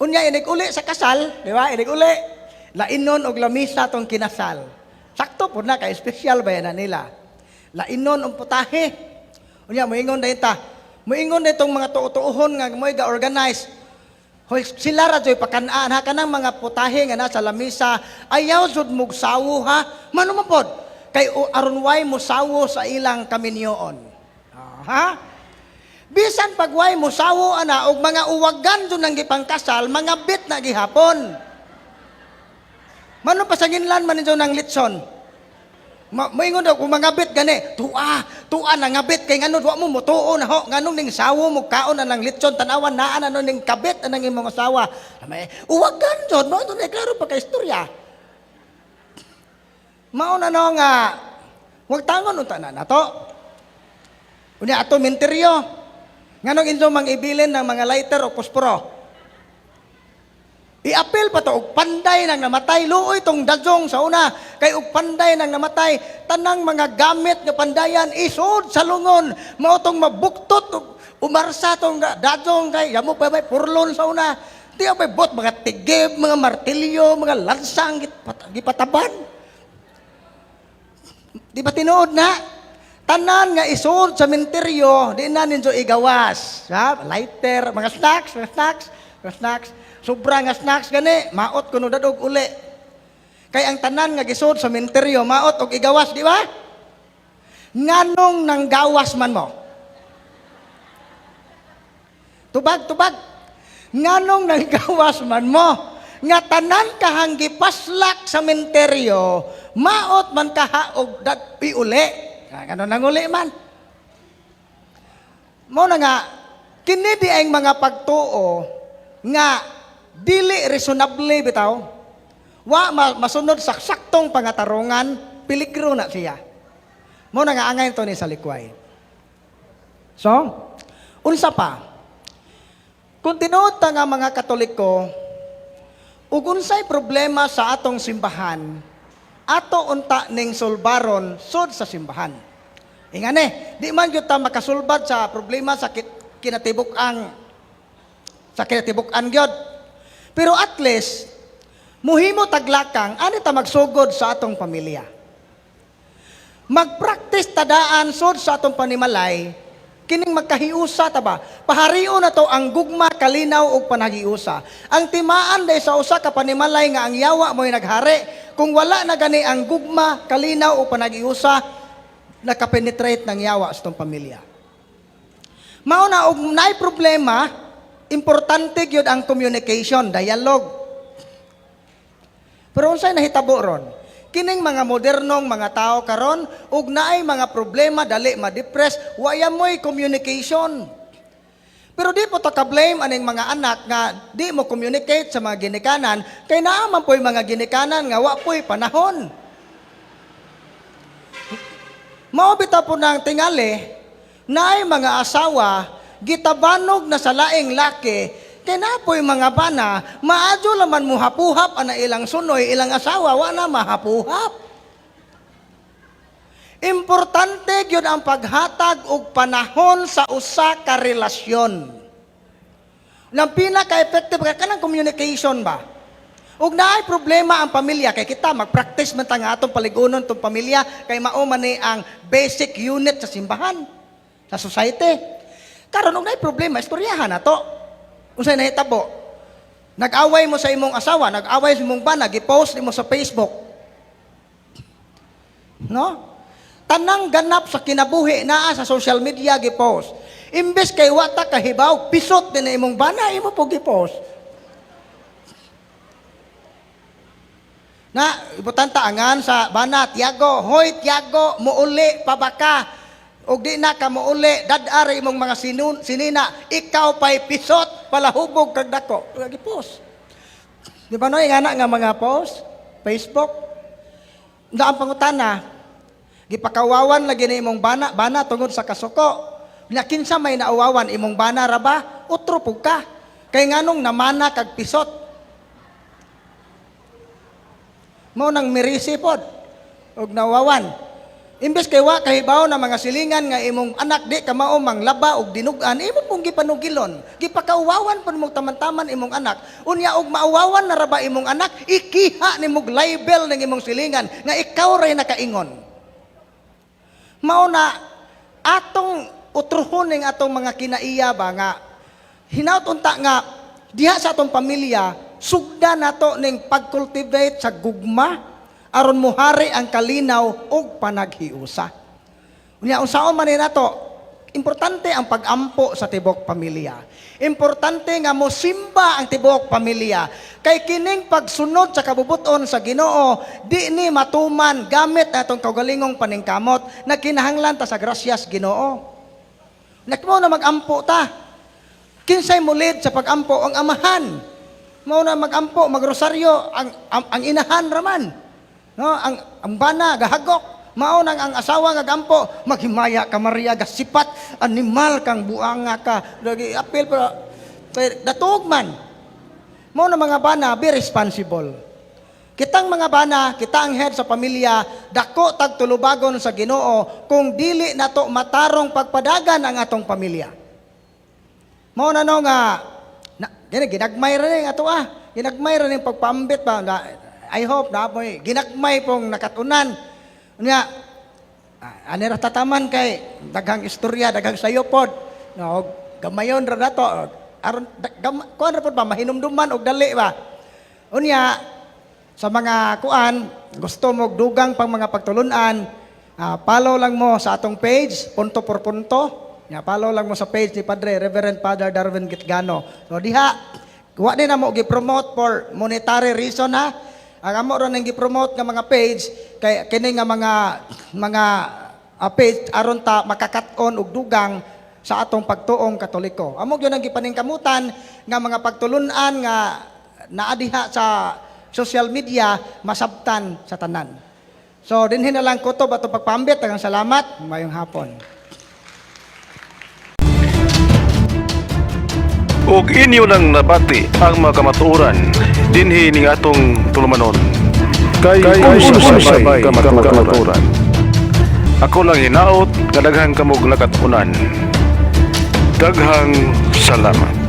Unya inig uli sa kasal, di ba? Inig uli. Lainon og lamisa tong kinasal. Sakto pud na kay special ba yan nila. Lainon ang putahe. Unya moingon dayon ta. Moingon ditong mga tuo-tuohon nga mo'y ga-organize. Hoy sila ra joy pakanaan ha kanang mga putahe nga nasa lamisa ayaw jud mog sawo ha. Mano man pod kay aron way mo sawo sa ilang kaminyoon. Ha? Bisan pag way mo sawo ana og mga uwagan jud nang gipangkasal, mga bit na gihapon. Mano pasanginlan man ninyo ng litson? Moingon daw kung mga bit gani, tua na nga bit kay ngano wa mo mutuo na ho nganong ning sawo mo kaon na ng litson tanawan naa na ning kabit anang imong asawa. May uwagan jud mo to klaro pa ka istorya. Mao na no nga wag tangon unta na nato. Unya ato minteryo. Nganong inyo mang ibilin ng mga lighter o posporo. I-appeal pa to og panday nang namatay luoy tong dadyong sa una kay og panday nang namatay tanang mga gamit nga pandayan isod sa lungon mao tong mabuktot og umarsa tong dadyong kay yamo pa may purlon sa una di pa bot mga tigib mga martilyo mga lansang gipataban di ba tinuod na tanan nga isod sa menteryo di na ninyo igawas ha lighter mga snacks sobra nga snacks gani, maot kuno dadog uli. Kay ang tanan nga gisod sa menteryo, maot og igawas, di ba? Nganong nang gawas man mo? Tubag. Nganong nang gawas man mo? Nga tanan kahang gipaslak sa menteryo, maot man kaha og dad uli. Ngano nang uli man? Mo na nga, kini di ang mga pagtuo nga dili reasonable bitaw. Wa masunod sa saktong pangatarungan, peligro na siya. Mo na nga angay to ni sa likway. So, unsa pa? Kung tinuod ta nga mga Katoliko, ug unsay problema sa atong simbahan, ato unta ning sulbaron sud sa simbahan. Ingani, di man gyud ta makasulbad sa problema sa kinatibuk-ang gyud. Pero at least, muhimo taglakang, ani ta magsugod sa atong pamilya. Magpractice tadaan sud sa atong panimalay, kining magkahiusa ta ba? Paharion na to ang gugma, kalinaw ug panagiusa. Ang timaan day sa usa ka panimalay nga ang yawa mo'y naghari, kung wala na gani ang gugma, kalinaw ug panagiusa, nakapenetrate ng yawa sa atong pamilya. Mao na og naay problema, importante gyud ang communication, dialogue. Pero unsay nahitabo ron? Kining mga modernong mga tao karon ug naay mga problema dali ma-depress, waya mo'y communication. Pero di po ta ka-blame aning mga anak nga di mo communicate sa mga ginikanan kay naa man po'y mga ginikanan nga wa po'y panahon. Mao bitaw po nang tingali naay mga asawa gitabanog na sa laing laki, kay napoy mga bana, maadyo laman mo hapuhap ana ilang sunoy, ilang asawa, wala mahapuhap. Importante gyud ang paghatag og panahon sa usa ka relasyon. Nang pinaka-effective kanang communication ba? Ug naay problema ang pamilya kay kita mag-practice man ta nga atong paligunon tong pamilya kay mao man ni ang basic unit sa simbahan, sa society. Karon og nay problema, istoryahan na to. Unsay nahitabo? Nag-away mo sa imong asawa, nag-away sa imong bana, gi-post mo sa Facebook. No? Tanang ganap sa kinabuhi naa sa social media gi-post. Imbes kay wa ta kahibaw, pisot din na imong bana, imo po gi-post. Na ibutan taangan sa bana Tiago, hoy Tiago, muuli pabaka. Og di na ka muuli, dadari imong mga sinina, ikaw pa'y pisot, palahubog kag dako. Lagi post. Di ba noy nga mga post? Facebook. Na ang pangutana, gipakawawan lagi na imong bana tungod sa kasuko. Nya kinsa may nauwawan imong bana ra ba? Utro pug ka. Kay nganong namana kag pisot. Mao nang mirisi pod og nawawan. Imbes kay wa kahibaw na mga silingan nga imong anak di ka mao manglaba og dinugan, imo pong gipanugilon. Gipakauwawan pud mo taman-taman imong anak. Unya og mauwawan na ra ba imong anak, ikiha nimog label ning imong silingan nga ikaw ray nakaingon. Mao na atong utruhon ning atong mga kinaiya ba nga hinaut unta nga diha sa atong pamilya sugda nato ning pagcultivate sa gugma aron muhari ang kalinaw ug panaghiusa. Unya unsaon man ni nato? Importante ang pag-ampo sa tibok pamilya. Importante nga mosimba ang tibok pamilya. Kay kining pagsunod sa kabubuton sa Ginoo, di ni matuman gamit atong kaugalingong paningkamot na kinahanglan ta sa grasyas Ginoo. Nakmo na mag-ampo ta. Kinsay mulid sa pag-ampo ang amahan. Mao na mag-ampo, magrosaryo ang inahan raman. No, ang bana gahagok, mao nang ang asawa nga gampo, maghimaya ka Maria gasipat, animal kang buanga ka. Lagi apil pero datog man. Mao na mga bana be responsible. Kitang mga bana, kita ang head sa pamilya, dako tag tulubagon sa Ginoo kung dili nato matarong pagpadagan ang atong pamilya. Mao na no nga ginagmay ra ning ato ginagmay ra ning pagpambit ba na, I hope na po ginagmay pong nakatunan. Nya anira tataman kay daghang istorya, daghang sayopod. No, gamayon ra nato aron kuan ra pod ba mahinumduman og dali ba. Unya sa mga kuan gusto mo dugang pang mga pagtulunan, follow lang mo sa atong page punto por punto. Nya follow lang mo sa page ni Padre Reverend Father Darwin Gitgano. So diha wa din na mo gi-promote for monetary reason Ang amo ron nang gi-promote nga mga page kay kini nga mga page aron ta makakaton og dugang sa atong pagtuong Katoliko. Amo gyud ang gipaningkamutan nga mga pagtulunan nga naa diha sa social media masabtan sa tanan. So dinhi na lang kutob atong pagpambit. Daghang salamat. Mayong hapon. Ug inyo nang nabati ang mga kamatuoran dinhi ning atong tulumanon. Kay unsay kamatuoran. Ako lang hinaot nga daghang kamog nakatunan. Daghang salamat.